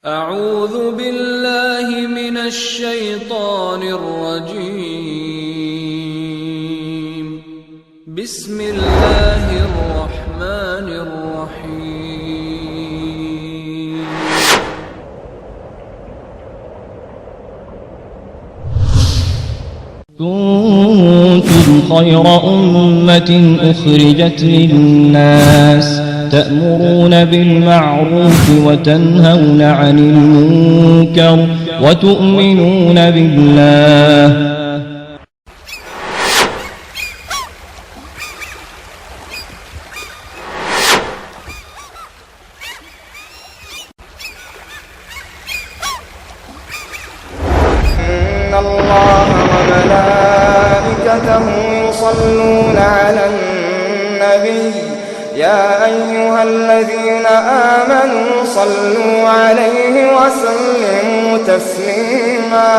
اعوذ باللہ من الشیطان الرجیم بسم اللہ الرحمن الرحیم كنتم خير أمة أخرجت للناس تأمرون بالمعروف وتنهون عن المنكر وتؤمنون بالله إن الله وملائكته يصلون على النبي يا أيها الذين آمنوا صلوا عليه وسلموا تسليما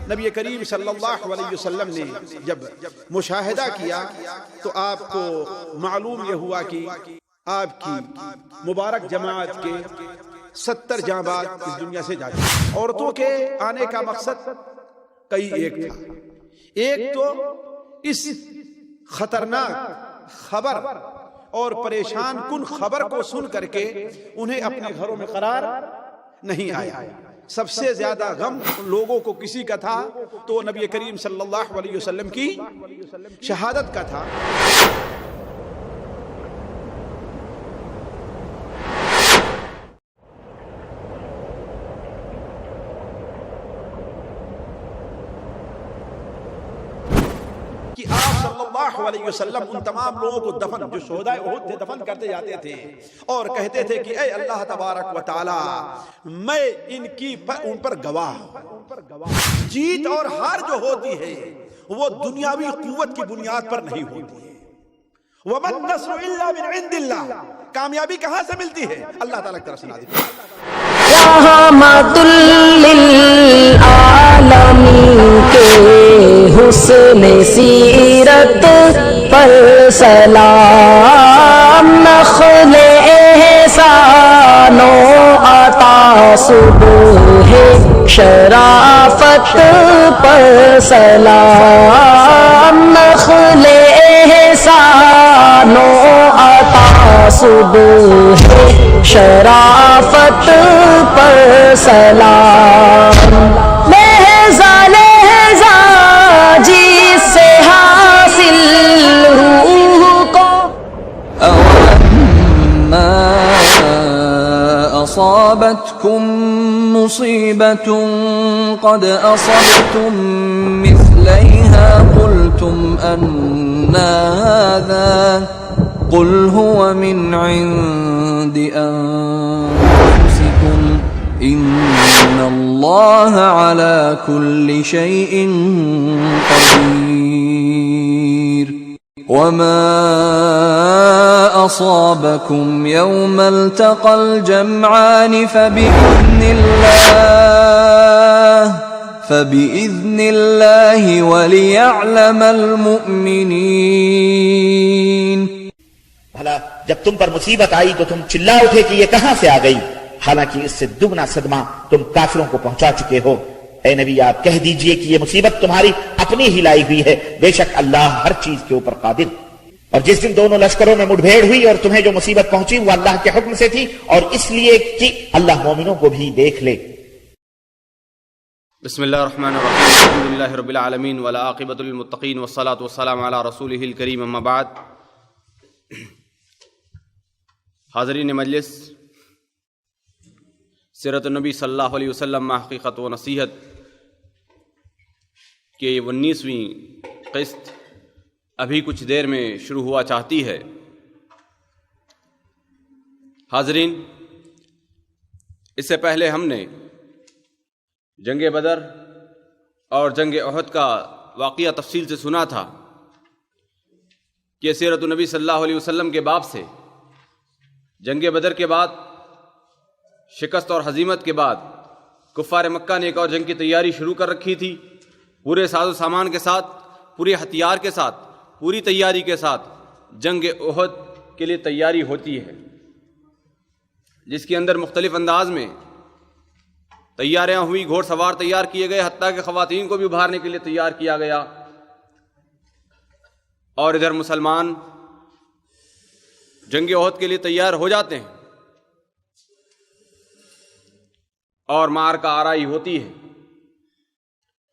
نبی کریم صلی اللہ علیہ وسلم نے جب مشاہدہ کیا تو آپ کو معلوم یہ ہوا کہ آپ کی مبارک جماعت کے 70 جانباز اس دنیا سے جا چکے۔ عورتوں کے آنے کا مقصد کئی ایک تھا۔ ایک تو اس خطرناک خبر اور پریشان کن خبر کو سن کر کے انہیں اپنے گھروں میں قرار نہیں آیا۔ سب سے زیادہ غم لوگوں کو کسی کا تھا تو نبی کریم صلی اللہ علیہ وسلم کی شہادت کا تھا۔ کہ آپ صلی اللہ علیہ وسلم ان تمام لوگوں کو دفن جو شہدائے احد تھے دفن کرتے جاتے تھے اور کہتے تھے کہ اے اللہ تبارک و تعالی میں ان پر گواہ ہوں۔ جیت اور ہار جو ہوتی ہے وہ دنیاوی قوت کی بنیاد پر نہیں ہوتی ہے۔ وَمَن نَّصْرُ إِلَّا مِنْ عِنْدِ اللَّهِ، کامیابی کہاں سے ملتی ہے؟ اللہ تعالیٰ کی طرف سے نازل ہوتی ہے۔ رحمت للعالمین کے حسن سیرت پر سلام، نخل احسان و عطا صبح شرافت پر سلام، نخل احسان و عطا صبح شرافت پر سلام، لہجہ لہجہ جس سے حاصل روح کو أَوَلَمَّا أَصَابَتْكُم مُّصِيبَةٌ قَدْ أَصَبْتُم مِّثْلَيْهَا قُلْتُمْ أَنَّىٰ هَٰذَا قُلْ هُوَ مِنْ عِندِ أَنفُسِكُمْ إِنَّ اللَّهَ عَلَىٰ كُلِّ شَيْءٍ قَدِيرٌ وَمَا أَصَابَكُمْ يَوْمَ الْتَقَى الْجَمْعَانِ فَبِإِذْنِ اللَّهِ وَلِيَعْلَمَ الْمُؤْمِنِينَ۔ بھلا جب تم پر مصیبت آئی تو تم چلا اٹھے کہ یہ کہاں سے آ گئی، حالانکہ اس سے دگنا صدمہ تم کافروں کو پہنچا چکے ہو۔ اے نبی آپ کہہ دیجئے کہ یہ مصیبت تمہاری اپنی ہی لائی ہوئی ہے، بے شک اللہ ہر چیز کے اوپر قادر۔ اور جس دن دونوں لشکروں میں مڈبھیڑ ہوئی اور تمہیں جو مصیبت پہنچی وہ اللہ کے حکم سے تھی اور اس لیے کہ اللہ مومنوں کو بھی دیکھ لے۔ بسم اللہ الرحمن الرحیم، الحمدللہ رب العالمین والعاقبۃ للمتقین والصلاۃ والسلام علی رسولہ الکریم، اما بعد۔ حاضرین مجلس، سیرت النبی صلی اللہ علیہ وسلم حقیقت و نصیحت کہ 19ویں قسط ابھی کچھ دیر میں شروع ہوا چاہتی ہے۔ حاضرین، اس سے پہلے ہم نے جنگ بدر اور جنگ احد کا واقعہ تفصیل سے سنا تھا کہ سیرت النبی صلی اللہ علیہ وسلم کے باب سے جنگ بدر کے بعد شکست اور ہزیمت کے بعد کفار مکہ نے ایک اور جنگ کی تیاری شروع کر رکھی تھی، پورے ساز و سامان کے ساتھ، پورے ہتھیار کے ساتھ، پوری تیاری کے ساتھ جنگ احد کے لیے تیاری ہوتی ہے، جس کے اندر مختلف انداز میں تیاریاں ہوئی، گھوڑ سوار تیار کیے گئے، حتیٰ کہ خواتین کو بھی ابھارنے کے لیے تیار کیا گیا، اور ادھر مسلمان جنگ احد کے لیے تیار ہو جاتے ہیں اور معرکہ آرائی ہوتی ہے۔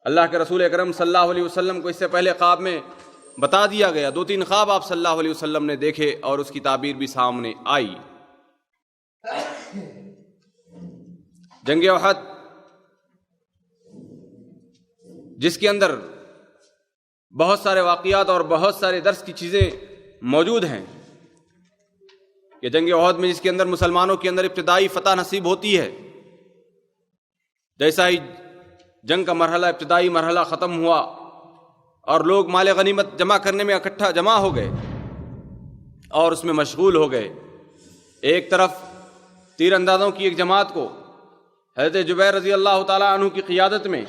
اللہ کے رسول اکرم صلی اللہ علیہ وسلم کو اس سے پہلے خواب میں بتا دیا گیا، 2-3 خواب آپ صلی اللہ علیہ وسلم نے دیکھے اور اس کی تعبیر بھی سامنے آئی۔ جنگ احد جس کے اندر بہت سارے واقعات اور بہت سارے درس کی چیزیں موجود ہیں، کہ جنگ احد میں جس کے اندر مسلمانوں کے اندر ابتدائی فتح نصیب ہوتی ہے، جیسا ہی جنگ کا مرحلہ، ابتدائی مرحلہ ختم ہوا اور لوگ مال غنیمت جمع کرنے میں اکٹھا جمع ہو گئے اور اس میں مشغول ہو گئے، ایک طرف تیر اندازوں کی ایک جماعت کو حضرت جبیر رضی اللہ تعالیٰ عنہ کی قیادت میں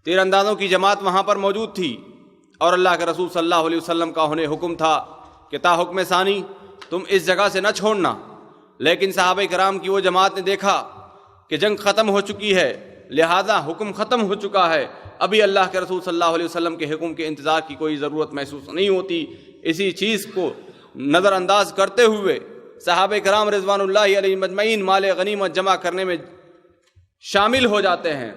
تیر اندازوں کی جماعت وہاں پر موجود تھی، اور اللہ کے رسول صلی اللہ علیہ وسلم کا انہیں حکم تھا کہ تا حکم ثانی تم اس جگہ سے نہ چھوڑنا، لیکن صحابہ کرام کی وہ جماعت نے دیکھا کہ جنگ ختم ہو چکی ہے، لہذا حکم ختم ہو چکا ہے، ابھی اللہ کے رسول صلی اللہ علیہ وسلم کے حکم کے انتظار کی کوئی ضرورت محسوس نہیں ہوتی۔ اسی چیز کو نظر انداز کرتے ہوئے صحابہ کرام رضوان اللہ علیہ مجمعین مال غنیمت جمع کرنے میں شامل ہو جاتے ہیں،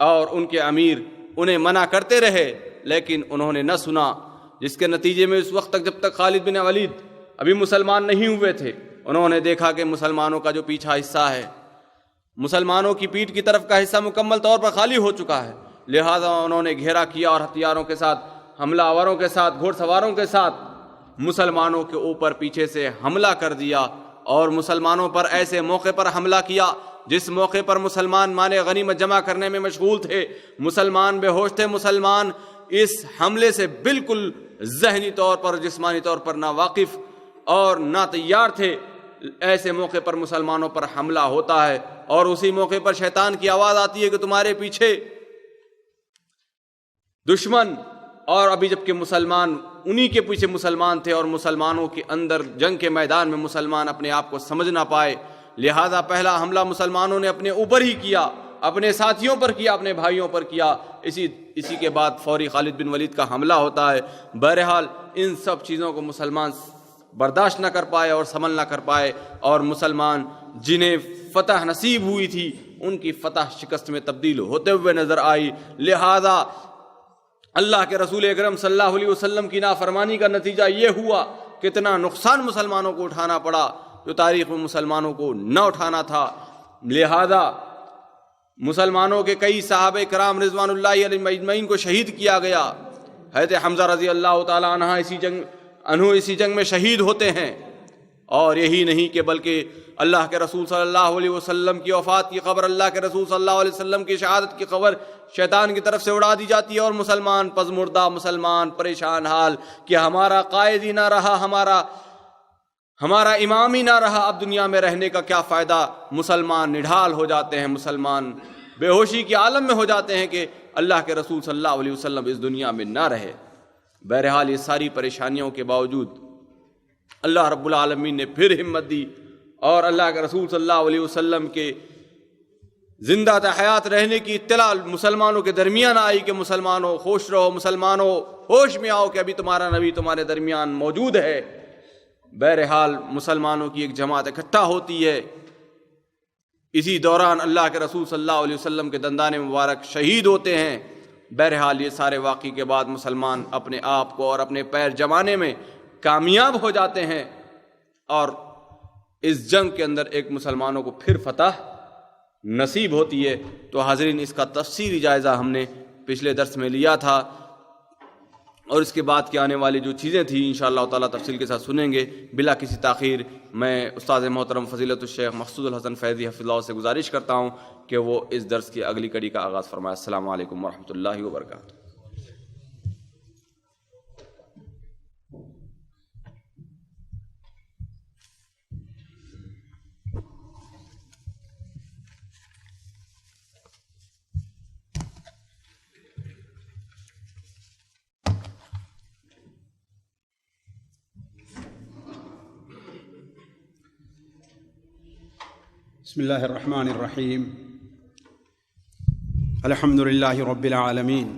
اور ان کے امیر انہیں منع کرتے رہے لیکن انہوں نے نہ سنا، جس کے نتیجے میں اس وقت تک جب تک خالد بن ولید ابھی مسلمان نہیں ہوئے تھے، انہوں نے دیکھا کہ مسلمانوں کا جو پیچھا حصہ ہے، مسلمانوں کی پیٹھ کی طرف کا حصہ مکمل طور پر خالی ہو چکا ہے، لہذا انہوں نے گھیرا کیا اور ہتھیاروں کے ساتھ، حملہ آوروں کے ساتھ، گھوڑ سواروں کے ساتھ مسلمانوں کے اوپر پیچھے سے حملہ کر دیا، اور مسلمانوں پر ایسے موقع پر حملہ کیا جس موقع پر مسلمان مال غنیمت جمع کرنے میں مشغول تھے، مسلمان بے ہوش تھے، مسلمان اس حملے سے بالکل ذہنی طور پر، جسمانی طور پر نہ واقف اور نہ تیار تھے۔ ایسے موقع پر مسلمانوں پر حملہ ہوتا ہے، اور اسی موقع پر شیطان کی آواز آتی ہے کہ تمہارے پیچھے دشمن، اور ابھی جبکہ مسلمان انہی کے پیچھے مسلمان تھے، اور مسلمانوں کے اندر جنگ کے میدان میں مسلمان اپنے آپ کو سمجھ نہ پائے، لہذا پہلا حملہ مسلمانوں نے اپنے اوپر ہی کیا، اپنے ساتھیوں پر کیا، اپنے بھائیوں پر کیا، اسی کے بعد فوری خالد بن ولید کا حملہ ہوتا ہے۔ بہرحال ان سب چیزوں کو مسلمان برداشت نہ کر پائے اور سنبھل نہ کر پائے، اور مسلمان جنہیں فتح نصیب ہوئی تھی ان کی فتح شکست میں تبدیل ہوتے ہوئے نظر آئی، لہذا اللہ کے رسول اکرم صلی اللہ علیہ وسلم کی نافرمانی کا نتیجہ یہ ہوا کہ اتنا نقصان مسلمانوں کو اٹھانا پڑا جو تاریخ میں مسلمانوں کو نہ اٹھانا تھا، لہذا مسلمانوں کے کئی صحابہ کرام رضوان اللہ علیہ مجمعین کو شہید کیا گیا۔ حضرت حمزہ رضی اللہ تعالیٰ عنہ اسی جنگ میں شہید ہوتے ہیں، اور یہی نہیں کہ بلکہ اللہ کے رسول صلی اللہ علیہ وسلم کی وفات کی خبر، اللہ کے رسول صلی اللہ علیہ وسلم کی شہادت کی خبر شیطان کی طرف سے اڑا دی جاتی ہے، اور مسلمان پزمردہ، مسلمان پریشان حال کہ ہمارا قائد ہی نہ رہا، ہمارا امام ہی نہ رہا، اب دنیا میں رہنے کا کیا فائدہ۔ مسلمان نڈھال ہو جاتے ہیں، مسلمان بے ہوشی کے عالم میں ہو جاتے ہیں کہ اللہ کے رسول صلی اللہ علیہ وسلم اس دنیا میں نہ رہے۔ بہرحال یہ ساری پریشانیوں کے باوجود اللہ رب العالمین نے پھر ہمت دی، اور اللہ کے رسول صلی اللہ علیہ وسلم کے زندہ حیات رہنے کی اطلاع مسلمانوں کے درمیان آئی کہ مسلمانوں خوش رہو، مسلمانوں ہوش میں آؤ کہ ابھی تمہارا نبی تمہارے درمیان موجود ہے۔ بہرحال مسلمانوں کی ایک جماعت اکٹھا ہوتی ہے، اسی دوران اللہ کے رسول صلی اللہ علیہ وسلم کے دندان مبارک شہید ہوتے ہیں۔ بہرحال یہ سارے واقعے کے بعد مسلمان اپنے آپ کو اور اپنے پیر جمانے میں کامیاب ہو جاتے ہیں، اور اس جنگ کے اندر ایک مسلمانوں کو پھر فتح نصیب ہوتی ہے۔ تو حاضرین، اس کا تفصیلی جائزہ ہم نے پچھلے درس میں لیا تھا، اور اس کے بعد کی آنے والی جو چیزیں تھیں انشاءاللہ تعالیٰ تفصیل کے ساتھ سنیں گے بلا کسی تاخیر۔ میں استاد محترم فضیلت الشیخ مقصود الحسن فیضی حفظ اللہ سے گزارش کرتا ہوں کہ وہ اس درس کی اگلی کڑی کا آغاز فرمائے۔ السلام علیکم ورحمۃ اللہ وبرکاتہ۔ بسم الله الرحمن الرحيم الحمد لله رب العالمين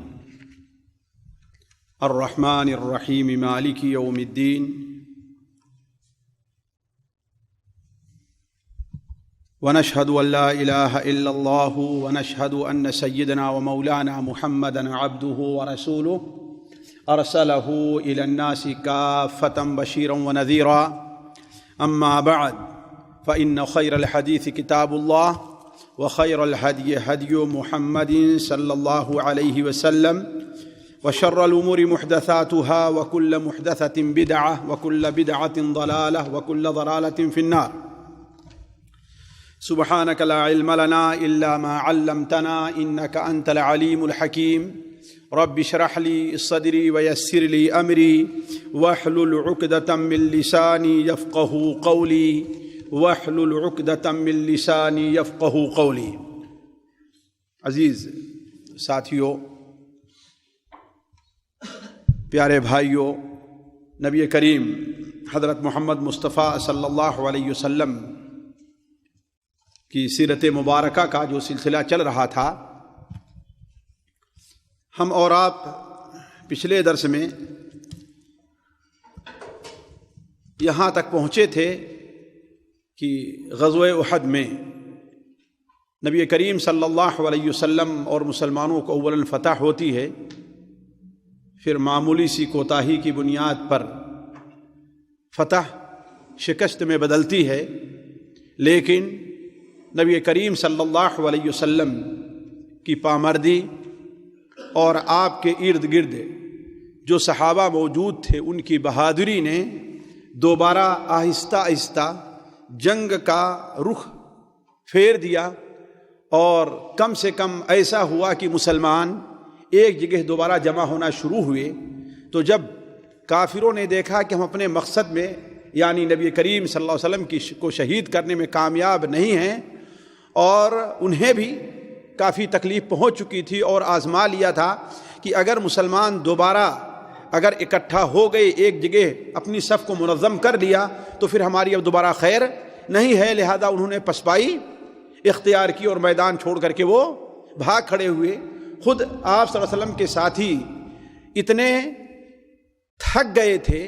الرحمن الرحيم مالك يوم الدين ونشهد أن لا إله إلا الله ونشهد أن سيدنا ومولانا محمدا عبده ورسوله أرسله إلى الناس كافة بشيرا ونذيرا أما بعد فإن خير الحديث كتاب الله وخير الهدي هدي محمد صلى الله عليه وسلم وشر الأمور محدثاتها وكل محدثة بدعة وكل بدعة ضلالة وكل ضلالة في النار. سبحانك لا علم لنا إلا ما علمتنا إنك أنت العليم الحكيم. رب اشرح لي صدري ويسر لي أمري واحلل عقدة من لساني يفقه قولي واحلل عقدة من لساني يفقه قولي. عزیز ساتھیوں، پیارے بھائیوں، نبی کریم حضرت محمد مصطفیٰ صلی اللہ علیہ وسلم کی سیرت مبارکہ کا جو سلسلہ چل رہا تھا، ہم اور آپ پچھلے درس میں یہاں تک پہنچے تھے کہ غزوہ احد میں نبی کریم صلی اللہ علیہ وسلم اور مسلمانوں کو اولاً فتح ہوتی ہے، پھر معمولی سی کوتاہی کی بنیاد پر فتح شکست میں بدلتی ہے، لیکن نبی کریم صلی اللہ علیہ وسلم کی پامردی اور آپ کے ارد گرد جو صحابہ موجود تھے ان کی بہادری نے دوبارہ آہستہ آہستہ جنگ کا رخ پھیر دیا، اور کم سے کم ایسا ہوا کہ مسلمان ایک جگہ دوبارہ جمع ہونا شروع ہوئے۔ تو جب کافروں نے دیکھا کہ ہم اپنے مقصد میں یعنی نبی کریم صلی اللہ علیہ وسلم کو شہید کرنے میں کامیاب نہیں ہیں، اور انہیں بھی کافی تکلیف پہنچ چکی تھی اور آزما لیا تھا کہ اگر مسلمان دوبارہ اگر اکٹھا ہو گئے ایک جگہ اپنی صف کو منظم کر لیا تو پھر ہماری اب دوبارہ خیر نہیں ہے، لہذا انہوں نے پسپائی اختیار کی اور میدان چھوڑ کر کے وہ بھاگ کھڑے ہوئے۔ خود آپ صلی اللہ علیہ وسلم کے ساتھی اتنے تھک گئے تھے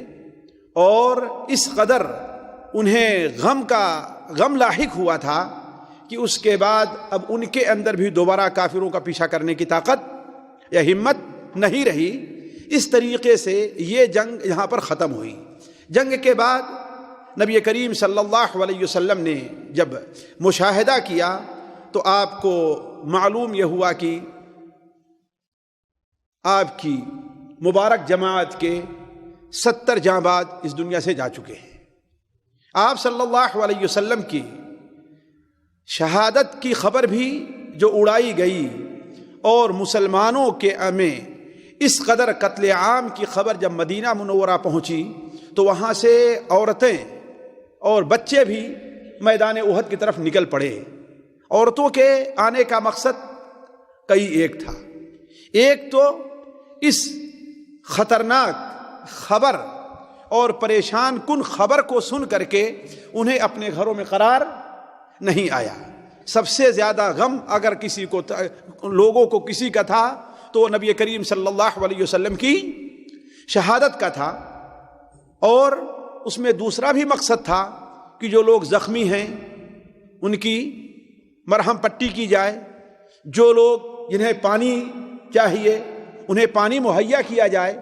اور اس قدر انہیں غم لاحق ہوا تھا کہ اس کے بعد اب ان کے اندر بھی دوبارہ کافروں کا پیچھا کرنے کی طاقت یا ہمت نہیں رہی۔ اس طریقے سے یہ جنگ یہاں پر ختم ہوئی۔ جنگ کے بعد نبی کریم صلی اللہ علیہ وسلم نے جب مشاہدہ کیا تو آپ کو معلوم یہ ہوا کہ آپ کی مبارک جماعت کے 70 جانباز اس دنیا سے جا چکے ہیں۔ آپ صلی اللہ علیہ وسلم کی شہادت کی خبر بھی جو اڑائی گئی اور مسلمانوں کے میں اس قدر قتل عام کی خبر جب مدینہ منورہ پہنچی تو وہاں سے عورتیں اور بچے بھی میدان احد کی طرف نکل پڑے۔ عورتوں کے آنے کا مقصد کئی ایک تھا، ایک تو اس خطرناک خبر اور پریشان کن خبر کو سن کر کے انہیں اپنے گھروں میں قرار نہیں آیا۔ سب سے زیادہ غم اگر کسی کو لوگوں کو کسی کا تھا تو نبی کریم صلی اللہ علیہ وسلم کی شہادت کا تھا، اور اس میں دوسرا بھی مقصد تھا کہ جو لوگ زخمی ہیں ان کی مرہم پٹی کی جائے، جو لوگ جنہیں پانی چاہیے انہیں پانی مہیا کیا جائے۔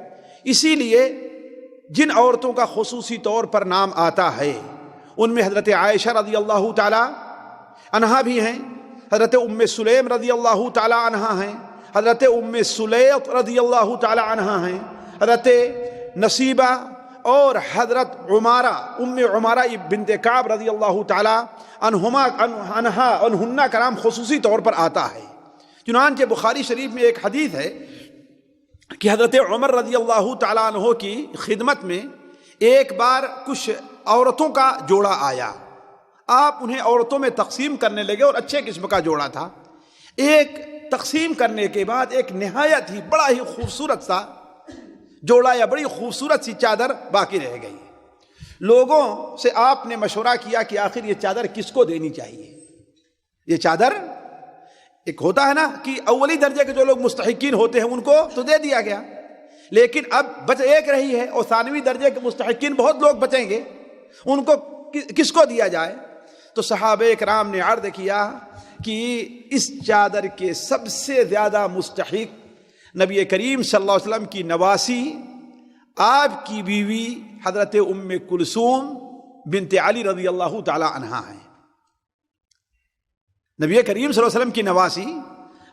اسی لیے جن عورتوں کا خصوصی طور پر نام آتا ہے ان میں حضرت عائشہ رضی اللہ تعالی عنہا بھی ہیں، حضرت ام سلیم رضی اللہ تعالی عنہا ہیں، حضرت ام سلیط رضی اللہ تعالی عنہا ہیں، حضرت نصیبہ اور حضرت ام عمارہ بنت کعب رضی اللہ تعالی عنہا کا نام خصوصی طور پر آتا ہے۔ چنانچہ بخاری شریف میں ایک حدیث ہے کہ حضرت عمر رضی اللہ تعالیٰ عنہ کی خدمت میں ایک بار کچھ عورتوں کا جوڑا آیا، آپ انہیں عورتوں میں تقسیم کرنے لگے اور اچھے قسم کا جوڑا تھا۔ ایک تقسیم کرنے کے بعد ایک نہایت ہی بڑا ہی خوبصورت سا جوڑا یا بڑی خوبصورت سی چادر باقی رہ گئی۔ لوگوں سے آپ نے مشورہ کیا کہ آخر یہ چادر کس کو دینی چاہیے، یہ چادر ایک ہوتا ہے نا کہ اولی درجے کے جو لوگ مستحقین ہوتے ہیں ان کو تو دے دیا گیا، لیکن اب بچ ایک رہی ہے اور ثانوی درجے کے مستحقین بہت لوگ بچیں گے، ان کو کس کو دیا جائے؟ تو صحابہ کرام نے عرض کیا کہ اس چادر کے سب سے زیادہ مستحق نبی کریم صلی اللہ علیہ وسلم کی نواسی آپ کی بیوی حضرت ام کلثوم بنت علی رضی اللہ تعالی عنہا ہیں۔ نبی کریم صلی اللہ علیہ وسلم کی نواسی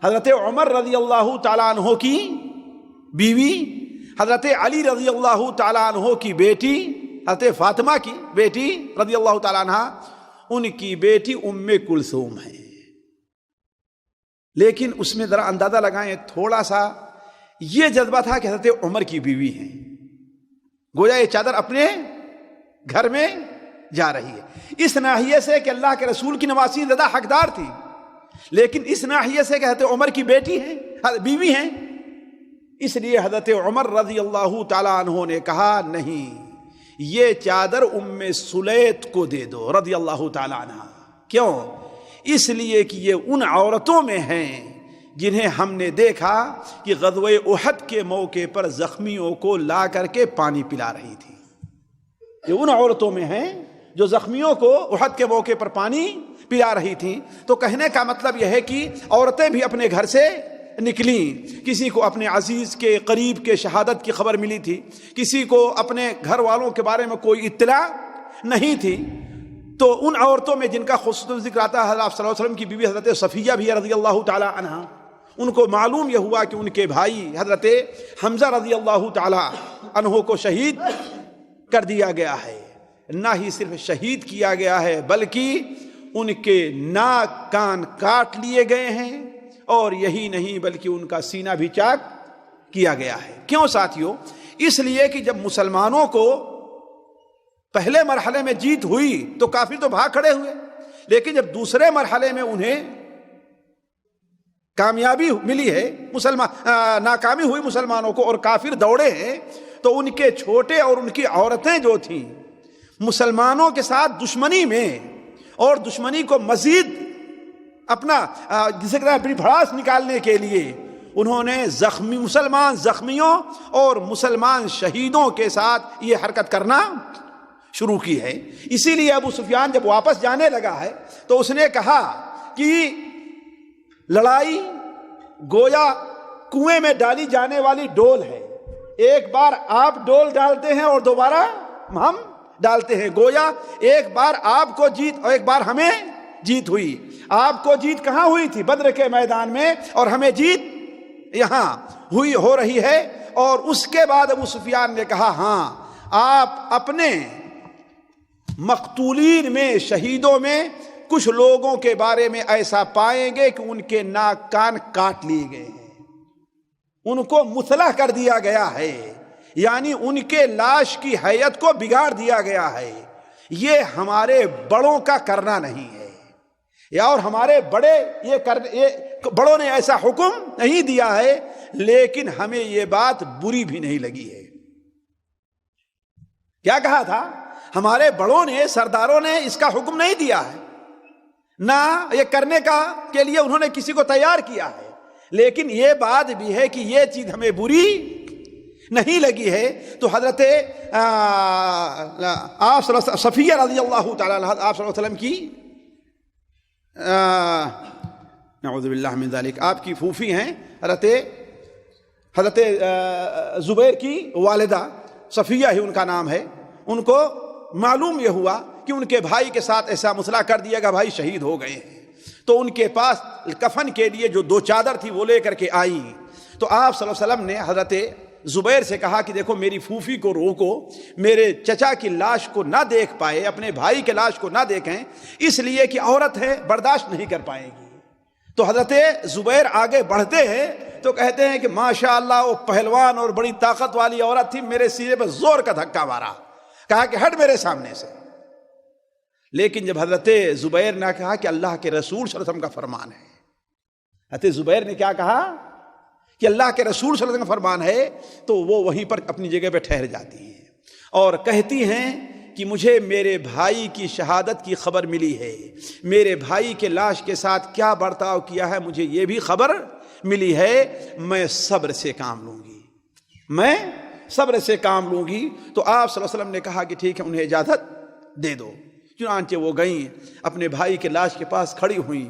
حضرت عمر رضی اللہ تعالی عنہ کی بیوی، حضرت علی رضی اللہ تعالی عنہ کی بیٹی، حضرت فاطمہ کی بیٹی رضی اللہ تعالی عنہ، ان کی بیٹی ام کلثوم ہے۔ لیکن اس میں ذرا اندازہ لگائیں، تھوڑا سا یہ جذبہ تھا کہ حضرت عمر کی بیوی ہیں، گویا یہ چادر اپنے گھر میں جا رہی ہے۔ اس ناحیے سے کہ اللہ کے رسول کی نواسی زیادہ حقدار تھی، لیکن اس ناحیے سے کہ حضرت عمر کی بیٹی ہیں، بیوی ہیں، اس لیے حضرت عمر رضی اللہ تعالی عنہ نے کہا نہیں، یہ چادر ام سلیت کو دے دو رضی اللہ تعالی عنہ۔ کیوں؟ اس لیے کہ یہ ان عورتوں میں ہیں جنہیں ہم نے دیکھا کہ غزوہ احد کے موقع پر زخمیوں کو لا کر کے پانی پلا رہی تھی۔ یہ ان عورتوں میں ہیں جو زخمیوں کو احد کے موقع پر پانی پلا رہی تھیں۔ تو کہنے کا مطلب یہ ہے کہ عورتیں بھی اپنے گھر سے نکلیں، کسی کو اپنے عزیز کے قریب کے شہادت کی خبر ملی تھی، کسی کو اپنے گھر والوں کے بارے میں کوئی اطلاع نہیں تھی، تو ان عورتوں میں جن کا خصوصاً ذکر آتا ہے حضرت صلی اللہ علیہ وسلم کی بیوی حضرت صفیہ بھی رضی اللہ تعالی عنہا، ان کو معلوم یہ ہوا کہ ان کے بھائی حضرت حمزہ رضی اللہ تعالی عنہ کو شہید کر دیا گیا ہے۔ نہ ہی صرف شہید کیا گیا ہے بلکہ ان کے ناک کان کاٹ لیے گئے ہیں، اور یہی نہیں بلکہ ان کا سینہ بھی چاک کیا گیا ہے۔ کیوں ساتھیوں؟ اس لیے کہ جب مسلمانوں کو پہلے مرحلے میں جیت ہوئی تو کافر تو بھاگ کھڑے ہوئے، لیکن جب دوسرے مرحلے میں انہیں کامیابی ملی ہے، ناکامی ہوئی مسلمانوں کو اور کافر دوڑے ہیں، تو ان کے چھوٹے اور ان کی عورتیں جو تھیں مسلمانوں کے ساتھ دشمنی میں، اور دشمنی کو مزید اپنا جسے کہتے ہیں اپنی بھڑاس نکالنے کے لیے انہوں نے مسلمان زخمیوں اور مسلمان شہیدوں کے ساتھ یہ حرکت کرنا شروع کی ہے۔ اسی لیے ابو سفیان جب واپس جانے لگا ہے تو اس نے کہا کہ لڑائی گویا کنویں میں ڈالی جانے والی ڈول ہے، ایک بار آپ ڈول ڈالتے ہیں اور دوبارہ ہم ڈالتے ہیں، گویا ایک بار آپ کو جیت اور ایک بار ہمیں جیت ہوئی۔ آپ کو جیت کہاں ہوئی تھی؟ بدر کے میدان میں، اور ہمیں جیت یہاں ہو رہی ہے۔ اور اس کے بعد ابو سفیان نے کہا ہاں، آپ اپنے مقتولین میں، شہیدوں میں کچھ لوگوں کے بارے میں ایسا پائیں گے کہ ان کے ناک کان کاٹ لیے گئے ہیں، ان کو مثلث کر دیا گیا ہے، یعنی ان کے لاش کی حیت کو بگاڑ دیا گیا ہے۔ یہ ہمارے بڑوں کا کرنا نہیں ہے، یا اور ہمارے بڑوں نے ایسا حکم نہیں دیا ہے، لیکن ہمیں یہ بات بری بھی نہیں لگی ہے۔ کیا کہا تھا؟ ہمارے بڑوں نے، سرداروں نے اس کا حکم نہیں دیا ہے، نہ یہ کرنے کے لیے انہوں نے کسی کو تیار کیا ہے، لیکن یہ بات بھی ہے کہ یہ چیز ہمیں بری نہیں لگی ہے۔ تو حضرت آپ صفیہ رضی اللہ تعالیٰ عنہ، آپ صلی اللہ علیہ وسلم کی نعوذ باللہ من ذالک، آپ کی پھوپھی ہیں حضرت زبیر کی والدہ صفیہ ہی ان کا نام ہے۔ ان کو معلوم یہ ہوا کہ ان کے بھائی کے ساتھ ایسا مسئلہ کر دیا گا، بھائی شہید ہو گئے ہیں، تو ان کے پاس کفن کے لیے جو 2 چادر تھی وہ لے کر کے آئی۔ تو آپ صلی اللہ علیہ وسلم نے حضرت زبیر سے کہا کہ دیکھو میری پھوپھی کو روکو، میرے چچا کی لاش کو نہ دیکھ پائے، اپنے بھائی کے لاش کو نہ دیکھیں، اس لیے کہ عورت ہے، برداشت نہیں کر پائے گی۔ تو حضرت زبیر آگے بڑھتے ہیں تو کہتے ہیں کہ ماشاءاللہ وہ پہلوان اور بڑی طاقت والی عورت تھی، میرے سینے پہ زور کا دھکا مارا، کہا کہ ہٹ میرے سامنے سے۔ لیکن جب حضرت زبیر نے کہا کہ اللہ کے رسول صلی اللہ علیہ وسلم کا فرمان ہے، حضرت زبیر نے کیا کہا کہ اللہ کے رسول صلی اللہ علیہ وسلم کا فرمان ہے، تو وہ وہیں پر اپنی جگہ پہ ٹھہر جاتی ہیں اور کہتی ہیں کہ مجھے میرے بھائی کی شہادت کی خبر ملی ہے، میرے بھائی کے لاش کے ساتھ کیا برتاؤ کیا ہے مجھے یہ بھی خبر ملی ہے، میں صبر سے کام لوں گی، میں صبر سے کام لوں گی۔ تو آپ صلی اللہ علیہ وسلم نے کہا کہ ٹھیک ہے، انہیں اجازت دے دو۔ چنانچہ وہ گئیں، اپنے بھائی کے لاش کے پاس کھڑی ہوئیں،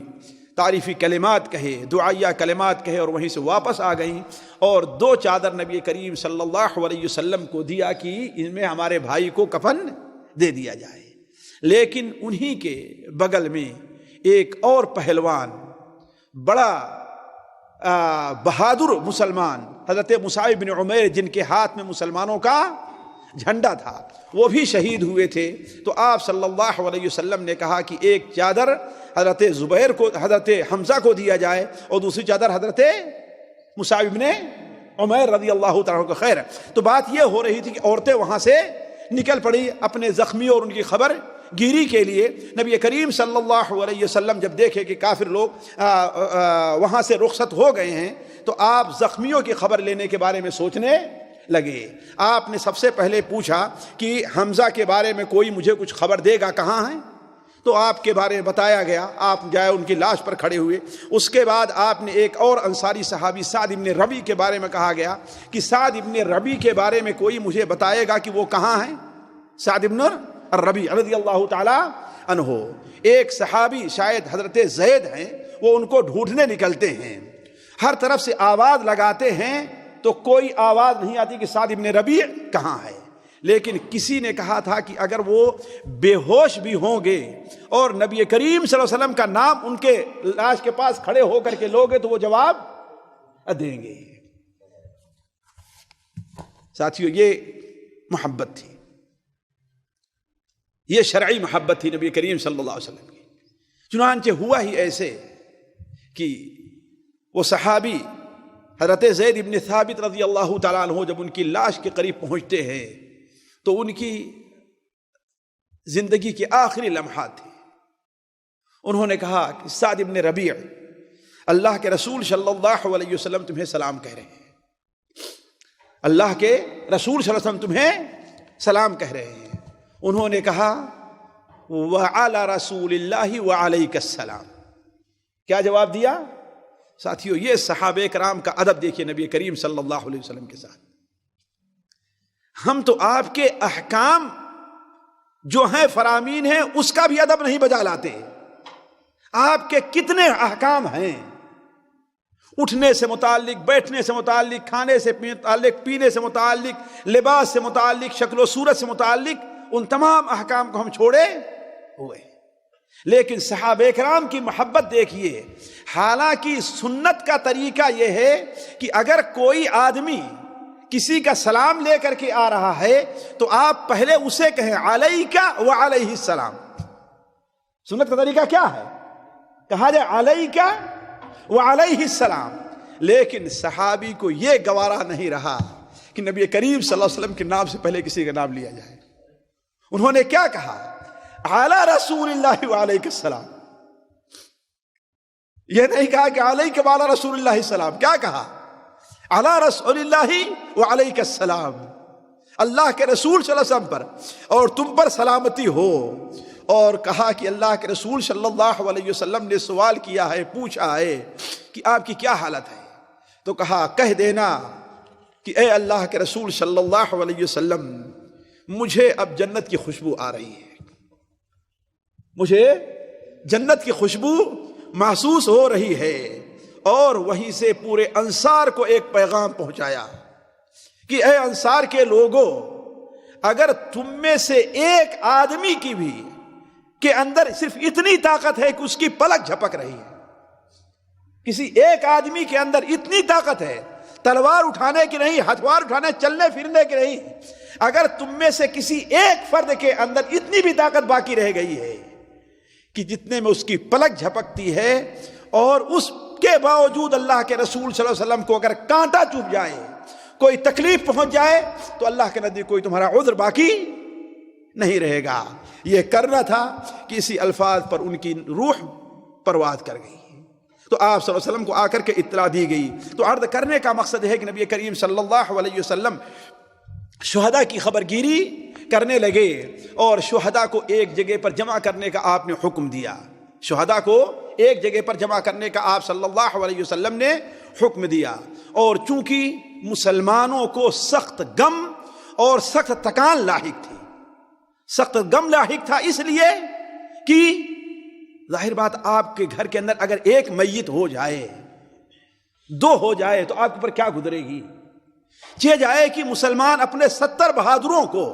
تعریفی کلمات کہے، دعائیہ کلمات کہے، اور وہیں سے واپس آ گئیں اور 2 چادر نبی کریم صلی اللہ علیہ وسلم کو دیا کہ ان میں ہمارے بھائی کو کفن دے دیا جائے۔ لیکن انہی کے بغل میں ایک اور پہلوان، بڑا بہادر مسلمان، حضرت مصعب بن عمیر، جن کے ہاتھ میں مسلمانوں کا جھنڈا تھا، وہ بھی شہید ہوئے تھے۔ تو آپ صلی اللہ علیہ وسلم نے کہا کہ ایک چادر حضرت زبیر کو، حضرت حمزہ کو دیا جائے، اور دوسری چادر حضرت مصعب بن عمیر رضی اللہ تعالیٰ کو۔ خیر، تو بات یہ ہو رہی تھی کہ عورتیں وہاں سے نکل پڑی اپنے زخمیوں اور ان کی خبر گیری کے لیے۔ نبی کریم صلی اللہ علیہ وسلم جب دیکھے کہ کافر لوگ وہاں سے رخصت ہو گئے ہیں تو آپ زخمیوں کی خبر لینے کے بارے میں سوچنے لگے۔ آپ نے سب سے پہلے پوچھا کہ حمزہ کے بارے میں کوئی مجھے کچھ خبر دے گا، کہاں ہیں؟ تو آپ کے بارے میں بتایا گیا، آپ جائے ان کی لاش پر کھڑے ہوئے۔ اس کے بعد آپ نے ایک اور انصاری صحابی سعد ابن ربیع کے بارے میں کہا گیا کہ سعد ابن ربیع کے بارے میں کوئی مجھے بتائے گا کہ وہ کہاں ہیں؟ سعد ابن الربیع رضی اللہ تعالی عنہ، ایک صحابی شاید حضرت زید ہیں، وہ ان کو ڈھونڈنے نکلتے ہیں، ہر طرف سے آواز لگاتے ہیں تو کوئی آواز نہیں آتی کہ سعد ابن ربیع کہاں ہے۔ لیکن کسی نے کہا تھا کہ اگر وہ بے ہوش بھی ہوں گے اور نبی کریم صلی اللہ علیہ وسلم کا نام ان کے لاش کے پاس کھڑے ہو کر کے لوگے تو وہ جواب دیں گے۔ ساتھیو، یہ محبت تھی، یہ شرعی محبت تھی نبی کریم صلی اللہ علیہ وسلم کی۔ چنانچہ ہوا ہی ایسے کہ وہ صحابی حضرت زید ابن ثابت رضی اللہ تعالیٰ عنہ جب ان کی لاش کے قریب پہنچتے ہیں تو ان کی زندگی کے آخری لمحات تھے۔ انہوں نے کہا کہ سعد ابن ربیع، اللہ کے رسول صلی اللہ علیہ وسلم تمہیں سلام کہہ رہے ہیں، اللہ کے رسول صلی اللہ علیہ وسلم تمہیں سلام کہہ رہے ہیں۔ انہوں نے کہا وعلی رسول اللہ وعلیک السلام۔ کیا جواب دیا؟ ساتھیو، یہ صحابہ کرام کا ادب دیکھیے نبی کریم صلی اللہ علیہ وسلم کے ساتھ۔ ہم تو آپ کے احکام جو ہیں فرامین ہیں اس کا بھی ادب نہیں بجا لاتے۔ آپ کے کتنے احکام ہیں، اٹھنے سے متعلق، بیٹھنے سے متعلق، کھانے سے متعلق، پینے سے متعلق، لباس سے متعلق، شکل و صورت سے متعلق، ان تمام احکام کو ہم چھوڑے ہوئے۔ لیکن صحابہ کرام کی محبت دیکھیے، حالانکہ سنت کا طریقہ یہ ہے کہ اگر کوئی آدمی کسی کا سلام لے کر کے آ رہا ہے تو آپ پہلے اسے کہیں علیکہ وعلیہ السلام۔ سنت کا طریقہ کیا ہے؟ کہا جائے علیکہ وعلیہ السلام۔ لیکن صحابی کو یہ گوارا نہیں رہا کہ نبی کریم صلی اللہ علیہ وسلم کے نام سے پہلے کسی کا نام لیا جائے۔ انہوں نے کیا کہا؟ علی رسول اللہ وعلیہ السلام۔ یہ نہیں کہا کہ علیکہ وعلی رسول اللہ السلام، کیا کہا؟ علی رسول اللہ وعلیہ السلام، اللہ کے رسول صلی اللہ علیہ وسلم پر اور تم پر سلامتی ہو۔ اور کہا کہ اللہ کے رسول صلی اللہ علیہ وسلم نے سوال کیا ہے، پوچھا ہے کہ آپ کی کیا حالت ہے؟ تو کہا کہہ دینا کہ اے اللہ کے رسول صلی اللہ علیہ وسلم، مجھے اب جنت کی خوشبو آ رہی ہے، مجھے جنت کی خوشبو محسوس ہو رہی ہے۔ اور وہیں سے پورے انصار کو ایک پیغام پہنچایا کہ اے انصار کے لوگوں، اگر تم میں سے ایک آدمی کی بھی کے اندر صرف اتنی طاقت ہے کہ اس کی پلک جھپک رہی ہے، کسی ایک آدمی کے اندر اتنی طاقت ہے، تلوار اٹھانے کی نہیں، ہتھوار اٹھانے، چلنے پھرنے کی نہیں، اگر تم میں سے کسی ایک فرد کے اندر اتنی بھی طاقت باقی رہ گئی ہے کہ جتنے میں اس کی پلک جھپکتی ہے، اور اس کے باوجود اللہ کے رسول صلی اللہ علیہ وسلم کو اگر کانٹا چبھ جائے، کوئی تکلیف پہنچ جائے، تو اللہ کے نزدیک کوئی تمہارا عذر باقی نہیں رہے گا۔ یہ کرنا تھا کہ اسی الفاظ پر ان کی روح پرواز کر گئی۔ تو آپ صلی اللہ علیہ وسلم کو آ کر کے اطلاع دی گئی۔ تو عرض کرنے کا مقصد ہے کہ نبی کریم صلی اللہ علیہ وسلم شہداء کی خبر گیری کرنے لگے اور شہداء کو ایک جگہ پر جمع کرنے کا آپ نے حکم دیا. شہداء کو ایک جگہ پر جمع کرنے کا آپ صلی اللہ علیہ وسلم نے حکم دیا. اور چونکہ مسلمانوں کو سخت غم اور سخت تکان لاحق تھی، سخت غم لاحق تھا، اس لیے کہ ظاہر بات آپ کے گھر کے اندر اگر ایک میت ہو جائے، دو ہو جائے تو آپ کے اوپر کیا گزرے گی. یہ جائے کہ مسلمان اپنے 70 بہادروں کو،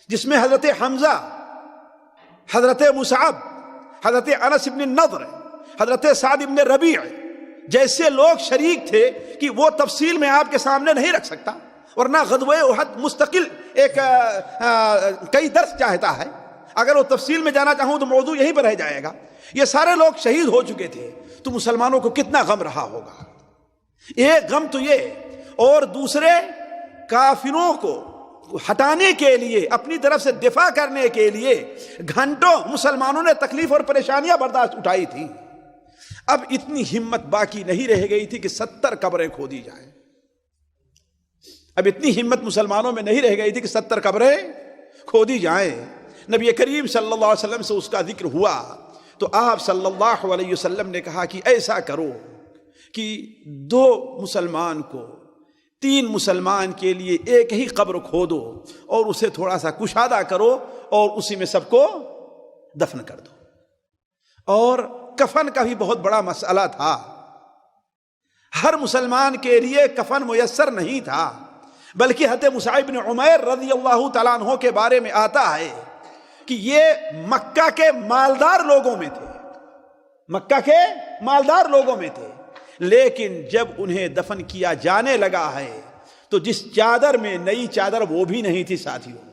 جس میں حضرت حمزہ، حضرت مصعب، حضرت انس بن النضر، حضرت سعد بن ربیع جیسے لوگ شریک تھے کہ وہ تفصیل میں آپ کے سامنے نہیں رکھ سکتا، ورنہ غزوہ احد مستقل ایک کئی درس چاہتا ہے. اگر وہ تفصیل میں جانا چاہوں تو موضوع یہیں پر رہ جائے گا. یہ سارے لوگ شہید ہو چکے تھے تو مسلمانوں کو کتنا غم رہا ہوگا. ایک غم تو یہ، اور دوسرے کافروں کو ہٹانے کے لیے، اپنی طرف سے دفاع کرنے کے لیے گھنٹوں مسلمانوں نے تکلیف اور پریشانیاں برداشت اٹھائی تھی. اب اتنی ہمت باقی نہیں رہ گئی تھی کہ 70 قبریں کھودی جائیں. اب اتنی ہمت مسلمانوں میں نہیں رہ گئی تھی کہ 70 قبریں کھودی جائیں. نبی کریم صلی اللہ علیہ وسلم سے اس کا ذکر ہوا تو آپ صلی اللہ علیہ وسلم نے کہا کہ ایسا کرو کہ 2 مسلمان کو 3 مسلمان کے لیے ایک ہی قبر کھودو اور اسے تھوڑا سا کشادہ کرو اور اسی میں سب کو دفن کر دو. اور کفن کا بھی بہت بڑا مسئلہ تھا. ہر مسلمان کے لیے کفن میسر نہیں تھا، بلکہ حضرت مصعب بن عمیر رضی اللہ تعالیٰ عنہ کے بارے میں آتا ہے کہ یہ مکہ کے مالدار لوگوں میں تھے، مکہ کے مالدار لوگوں میں تھے، لیکن جب انہیں دفن کیا جانے لگا ہے تو جس چادر میں، نئی چادر وہ بھی نہیں تھی ساتھیوں،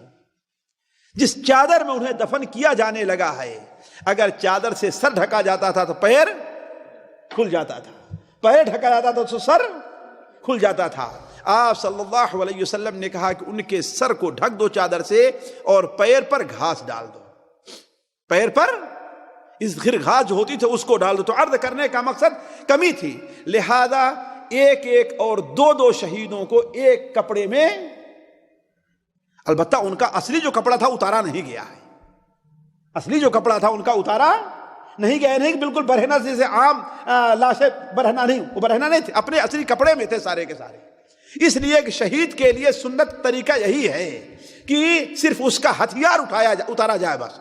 جس چادر میں انہیں دفن کیا جانے لگا ہے، اگر چادر سے سر ڈھکا جاتا تھا تو پیر کھل جاتا تھا، پیر ڈھکا جاتا تھا تو سر کھل جاتا تھا. آپ صلی اللہ علیہ وسلم نے کہا کہ ان کے سر کو ڈھک دو چادر سے اور پیر پر گھاس ڈال دو، پیر پر اسغر گھاس جو ہوتی تھی اس کو ڈال دو. تو عرض کرنے کا مقصد کمی تھی، لہذا ایک ایک اور 2 شہیدوں کو ایک کپڑے میں، البتہ ان کا اصلی جو کپڑا تھا اتارا نہیں گیا ہے، اصلی جو کپڑا تھا ان کا اتارا نہیں گیا. نہیں بالکل برہنہ جیسے عام لاشیں برہنہ نہیں، وہ برہنہ نہیں تھے، اپنے اصلی کپڑے میں تھے سارے کے سارے. اس لیے کہ شہید کے لیے سنت طریقہ یہی ہے کہ صرف اس کا ہتھیار اتارا جائے، بس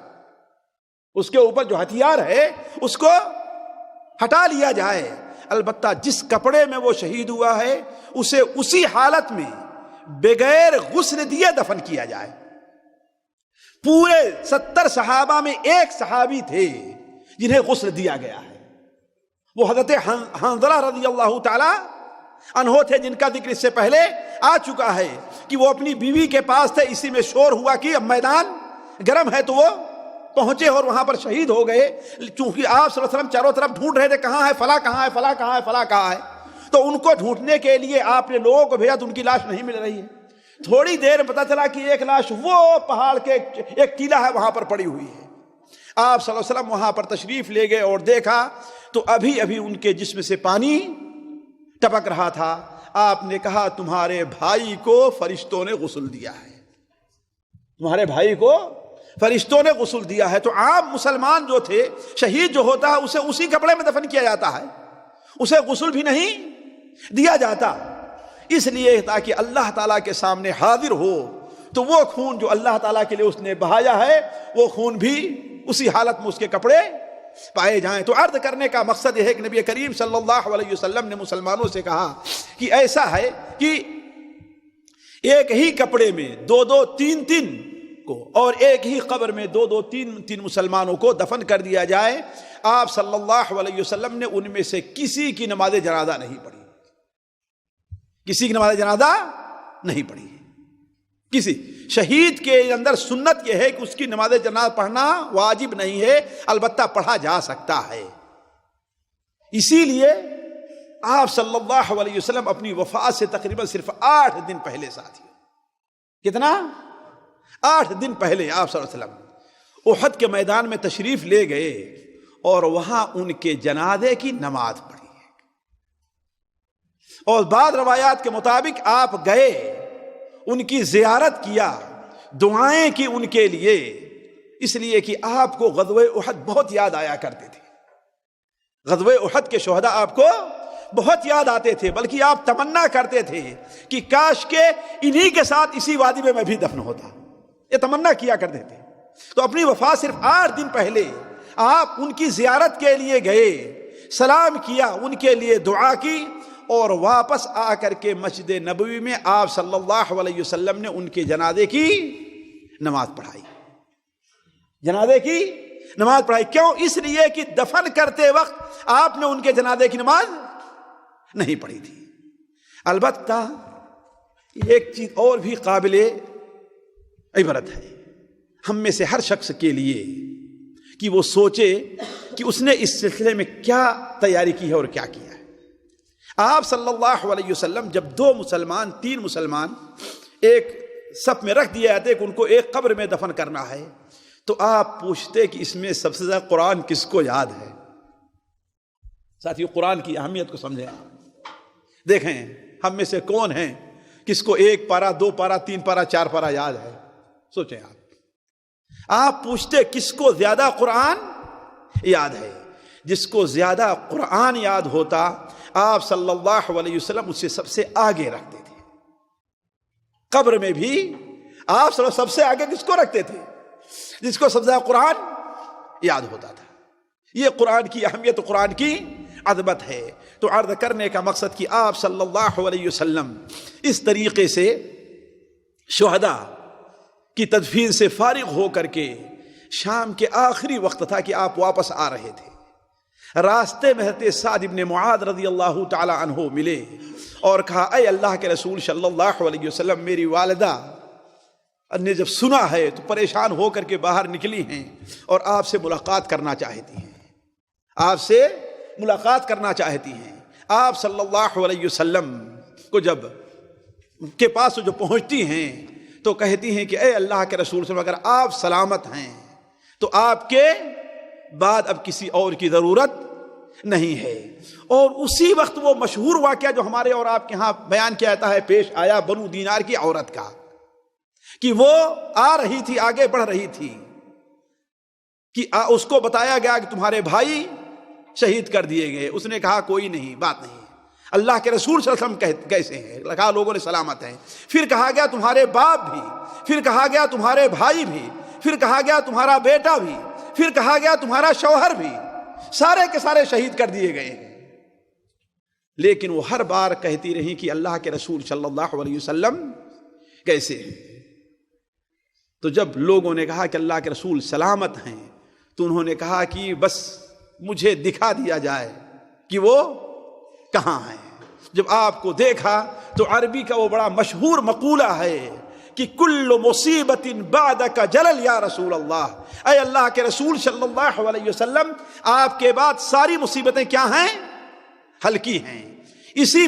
اس کے اوپر جو ہتھیار ہے اس کو ہٹا لیا جائے. البتہ جس کپڑے میں وہ شہید ہوا ہے اسے اسی حالت میں بغیر غسل دیے دفن کیا جائے. پورے 70 صحابہ میں ایک صحابی تھے جنہیں غسل دیا گیا ہے، وہ حضرت حنظلہ رضی اللہ تعالی عنہ تھے، جن کا ذکر اس سے پہلے آ چکا ہے کہ وہ اپنی بیوی کے پاس تھے. اسی میں شور ہوا کہ اب میدان گرم ہے تو وہ پہنچے اور وہاں پر شہید ہو گئے. چونکہ آپ صلی اللہ علیہ وسلم چاروں طرف ڈھونڈ رہے تھے کہاں ہے فلاں، کہاں ہے فلاں، کہاں ہے فلاں، کہاں ہے. تو ان کو ڈھونڈنے کے لیے آپ نے لوگوں کو بھیجا تو ان کی لاش نہیں مل رہی ہے. تھوڑی دیر میں پتا چلا کہ ایک لاش وہ پہاڑ کے ایک ٹیلا ہے وہاں پر پڑی ہوئی ہے. آپ صلی اللہ علیہ وسلم وہاں پر تشریف لے گئے اور دیکھا تو ابھی ابھی ان کے جسم سے پانی ٹپک رہا تھا. آپ نے کہا تمہارے بھائی کو فرشتوں نے غسل دیا ہے، تمہارے بھائی کو فرشتوں نے غسل دیا ہے. تو عام مسلمان جو تھے، شہید جو ہوتا ہے اسے اسی کپڑے میں دفن کیا جاتا ہے، اسے غسل بھی نہیں دیا جاتا، اس لیے تاکہ اللہ تعالیٰ کے سامنے حاضر ہو تو وہ خون جو اللہ تعالیٰ کے لیے اس نے بہایا ہے وہ خون بھی اسی حالت میں اس کے کپڑے پائے جائیں. تو عرض کرنے کا مقصد یہ ہے کہ نبی کریم صلی اللہ علیہ وسلم نے مسلمانوں سے کہا کہ ایسا ہے کہ ایک ہی کپڑے میں 2 3 کو اور ایک ہی قبر میں 2 3 مسلمانوں کو دفن کر دیا جائے. آپ صلی اللہ علیہ وسلم نے ان میں سے کسی کی نماز جنازہ نہیں پڑھی، کسی کی نماز جنازہ نہیں پڑھی. کسی شہید کے اندر سنت یہ ہے کہ اس کی نماز جنازہ پڑھنا واجب نہیں ہے، البتہ پڑھا جا سکتا ہے. اسی لیے آپ صلی اللہ علیہ وسلم اپنی وفات سے تقریباً صرف 8 دن پہلے، ساتھی کتنا 8 دن پہلے آپ صلی اللہ علیہ وسلم احد کے میدان میں تشریف لے گئے اور وہاں ان کے جنازے کی نماز پڑھی ہے. اور بعض روایات کے مطابق آپ گئے ان کی زیارت کیا، دعائیں کی ان کے لیے، اس لیے کہ آپ کو غزوہ احد بہت یاد آیا کرتے تھے. غزوہ احد کے شہداء آپ کو بہت یاد آتے تھے، بلکہ آپ تمنا کرتے تھے کہ کاش کے انہی کے ساتھ اسی وادی میں بھی دفن ہوتا. یہ تمنا کیا کرتے تھے. تو اپنی وفات صرف 8 دن پہلے آپ ان کی زیارت کے لیے گئے، سلام کیا، ان کے لیے دعا کی، اور واپس آ کر کے مسجد نبوی میں آپ صلی اللہ علیہ وسلم نے ان کے جنازے کی نماز پڑھائی. جنازے کی نماز پڑھائی. کیوں؟ اس لیے کہ دفن کرتے وقت آپ نے ان کے جنازے کی نماز نہیں پڑھی تھی. البتہ ایک چیز اور بھی قابل عبرت ہے ہم میں سے ہر شخص کے لیے کہ وہ سوچے کہ اس نے اس سلسلے میں کیا تیاری کی ہے اور کیا کیا ہے. آپ صلی اللہ علیہ وسلم جب 2 مسلمان 3 مسلمان ایک صف میں رکھ دیے جاتے کہ ان کو ایک قبر میں دفن کرنا ہے، تو آپ پوچھتے کہ اس میں سب سے زیادہ قرآن کس کو یاد ہے؟ ساتھیو، قرآن کی اہمیت کو سمجھیں. دیکھیں ہم میں سے کون ہیں کس کو 1 پارہ 2 پارہ 3 پارہ 4 پارہ یاد ہے؟ سوچیں آپ پوچھتے کس کو زیادہ قرآن یاد ہے. جس کو زیادہ قرآن یاد ہوتا آپ صلی اللہ علیہ وسلم اسے سب سے آگے رکھتے تھے. قبر میں بھی آپ سب سے آگے کس کو رکھتے تھے؟ جس کو سب سے زیادہ قرآن یاد ہوتا تھا. یہ قرآن کی اہمیت، قرآن کی عظمت ہے. تو عرض کرنے کا مقصد کہ آپ صلی اللہ علیہ وسلم اس طریقے سے شہداء کی تدفین سے فارغ ہو کر کے، شام کے آخری وقت تھا کہ آپ واپس آ رہے تھے، راستے میں حضرت سعد بن معاذ رضی اللہ تعالی عنہ ملے اور کہا اے اللہ کے رسول صلی اللہ علیہ وسلم، میری والدہ نے جب سنا ہے تو پریشان ہو کر کے باہر نکلی ہیں اور آپ سے ملاقات کرنا چاہتی ہیں، آپ سے ملاقات کرنا چاہتی ہیں. آپ صلی اللہ علیہ وسلم کو جب کے پاس جو پہنچتی ہیں تو کہتی ہیں کہ اے اللہ کے رسول صلی اللہ علیہ وسلم، اگر آپ سلامت ہیں تو آپ کے بعد اب کسی اور کی ضرورت نہیں ہے. اور اسی وقت وہ مشہور واقعہ جو ہمارے اور آپ کے ہاں بیان کیا جاتا ہے پیش آیا بنو دینار کی عورت کا، کہ وہ آ رہی تھی، آگے بڑھ رہی تھی، کہ اس کو بتایا گیا کہ تمہارے بھائی شہید کر دیے گئے. اس نے کہا کوئی نہیں، بات نہیں، اللہ کے رسول صلی اللہ علیہ وسلم کیسے ہیں؟ کہا لوگوں نے سلامت ہیں. پھر کہا گیا تمہارے باپ بھی، پھر کہا گیا تمہارے بھائی بھی، پھر کہا گیا تمہارا بیٹا بھی، پھر کہا گیا تمہارا شوہر بھی، سارے کے سارے شہید کر دیے گئے ہیں. لیکن وہ ہر بار کہتی رہی کہ اللہ کے رسول صلی اللہ علیہ وسلم کیسے ہیں. تو جب لوگوں نے کہا کہ اللہ کے رسول سلامت ہیں تو انہوں نے کہا کہ بس مجھے دکھا دیا جائے کہ وہ کہاں ہیں. جب آپ کو دیکھا تو عربی کا وہ بڑا مشہور مقولہ ہے کہ کل مصیبت بعدک جلل یا رسول اللہ، اے اللہ کے رسول صلی اللہ علیہ وسلم، آپ کے بعد ساری مصیبتیں کیا ہیں؟ ہلکی ہیں. اسی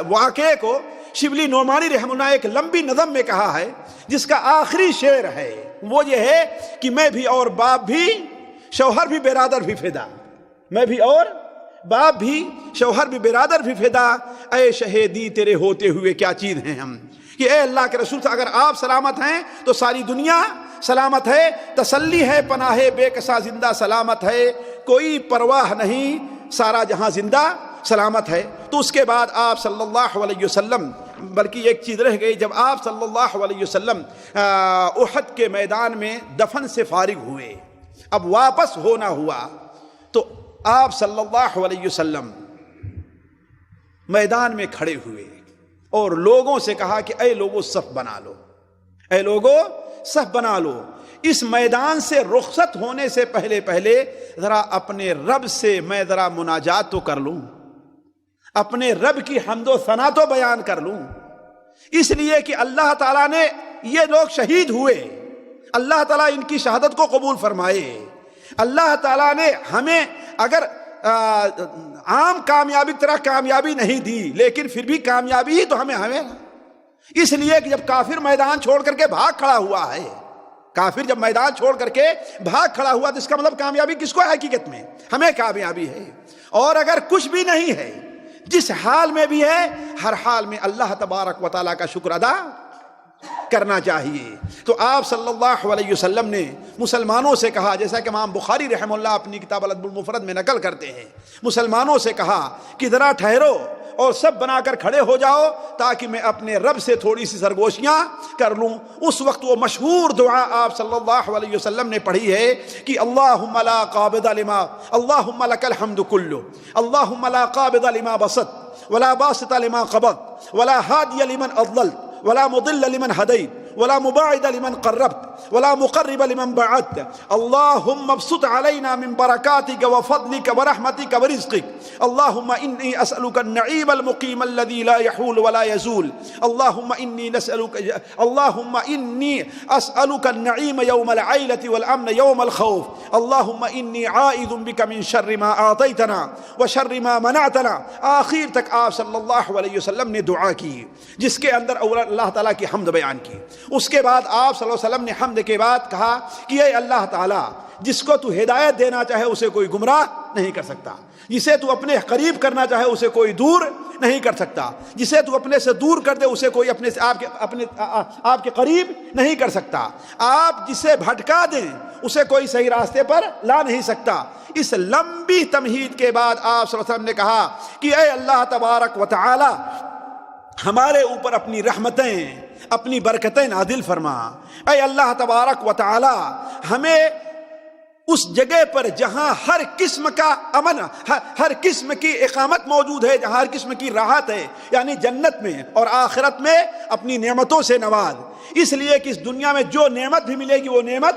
واقعے کو شبلی نعمانی رحمہ اللہ ایک لمبی نظم میں کہا ہے جس کا آخری شعر ہے وہ یہ ہے کہ میں بھی اور باپ بھی شوہر بھی برادر بھی فدا، میں بھی اور باپ بھی شوہر بھی برادر بھی فدا، اے شہیدی تیرے ہوتے ہوئے کیا چیز ہیں ہم. کہ اے اللہ کے رسول اگر آپ سلامت ہیں تو ساری دنیا سلامت ہے، تسلی ہے پناہ بے کسا زندہ سلامت ہے، کوئی پرواہ نہیں سارا جہاں زندہ سلامت ہے. تو اس کے بعد آپ صلی اللہ علیہ وسلم، بلکہ ایک چیز رہ گئی، جب آپ صلی اللہ علیہ وسلم احد کے میدان میں دفن سے فارغ ہوئے، اب واپس ہونا ہوا، تو آپ صلی اللہ علیہ وسلم میدان میں کھڑے ہوئے اور لوگوں سے کہا کہ اے لوگوں صف بنا لو، اے لوگوں صف بنا لو. اس میدان سے رخصت ہونے سے پہلے ذرا اپنے رب سے میں ذرا مناجات تو کر لوں، اپنے رب کی حمد و ثنا تو بیان کر لوں. اس لیے کہ اللہ تعالیٰ نے، یہ لوگ شہید ہوئے، اللہ تعالیٰ ان کی شہادت کو قبول فرمائے. اللہ تعالیٰ نے ہمیں اگر عام کامیابی کی طرح کامیابی نہیں دی، لیکن پھر بھی کامیابی ہی تو ہمیں اس لیے کہ جب کافر میدان چھوڑ کر کے بھاگ کھڑا ہوا ہے، کافر جب میدان چھوڑ کر کے بھاگ کھڑا ہوا تو اس کا مطلب کامیابی کس کو ہے؟ حقیقت میں ہمیں کامیابی ہے. اور اگر کچھ بھی نہیں ہے جس حال میں بھی ہے ہر حال میں اللہ تبارک و تعالیٰ کا شکر ادا کرنا چاہیے۔ تو آپ صلی اللہ علیہ وسلم نے مسلمانوں سے کہا، جیسا کہ امام بخاری رحمہ اللہ اپنی کتاب الادب المفرد میں نقل کرتے ہیں، مسلمانوں سے کہا کہ ذرا ٹھہرو اور سب بنا کر کھڑے ہو جاؤ تاکہ میں اپنے رب سے تھوڑی سی سرگوشیاں کر لوں۔ اس وقت وہ مشہور دعا آپ صلی اللہ علیہ وسلم نے پڑھی ہے کہ اللہم لا قابض لما، اللہم لک الحمد کلو، اللہم لا قابض لما بسط ولا باسط لما قبض ولا ہادی لمن اضللت ولا مضل لمن هديت ولا مباعد لمن قربت ولا مقرب لمن بعدت، اللهم ابسط علينا من بركاتك وفضلك ورحمتك ورزقك، اللهم إني أسألك النعيم المقيم الذي لا يحول ولا يزول، اللهم إني أسألك النعيم يوم العيلة والأمن يوم الخوف، اللهم إني عائذ بك من شر ما أعطيتنا وشر ما منعتنا۔ آخر تک آپ صلی اللہ علیہ وسلم نے دعا کی جس کے اندر اللہ تعالیٰ کی حمد بیان کی۔ اس کے بعد آپ صلی اللہ علیہ وسلم نے حمد کے بعد کہا کہ اے اللہ تعالیٰ، جس کو تو ہدایت دینا چاہے اسے کوئی گمراہ نہیں کر سکتا، جسے تو اپنے قریب کرنا چاہے اسے کوئی دور نہیں کر سکتا، جسے تو اپنے سے دور کر دے اسے کوئی اپنے سے آپ کے قریب نہیں کر سکتا، آپ جسے بھٹکا دیں اسے کوئی صحیح راستے پر لا نہیں سکتا۔ اس لمبی تمہید کے بعد آپ صلی اللہ علیہ وسلم نے کہا کہ اے اللہ تبارک و تعالی، ہمارے اوپر اپنی رحمتیں، اپنی برکتیں نازل فرما۔ اے اللہ تبارک و تعالی، ہمیں اس جگہ پر جہاں ہر قسم کا امن، ہر قسم کی اقامت موجود ہے، جہاں ہر قسم کی راحت ہے، یعنی جنت میں اور آخرت میں اپنی نعمتوں سے نواز، اس لیے کہ اس دنیا میں جو نعمت بھی ملے گی وہ نعمت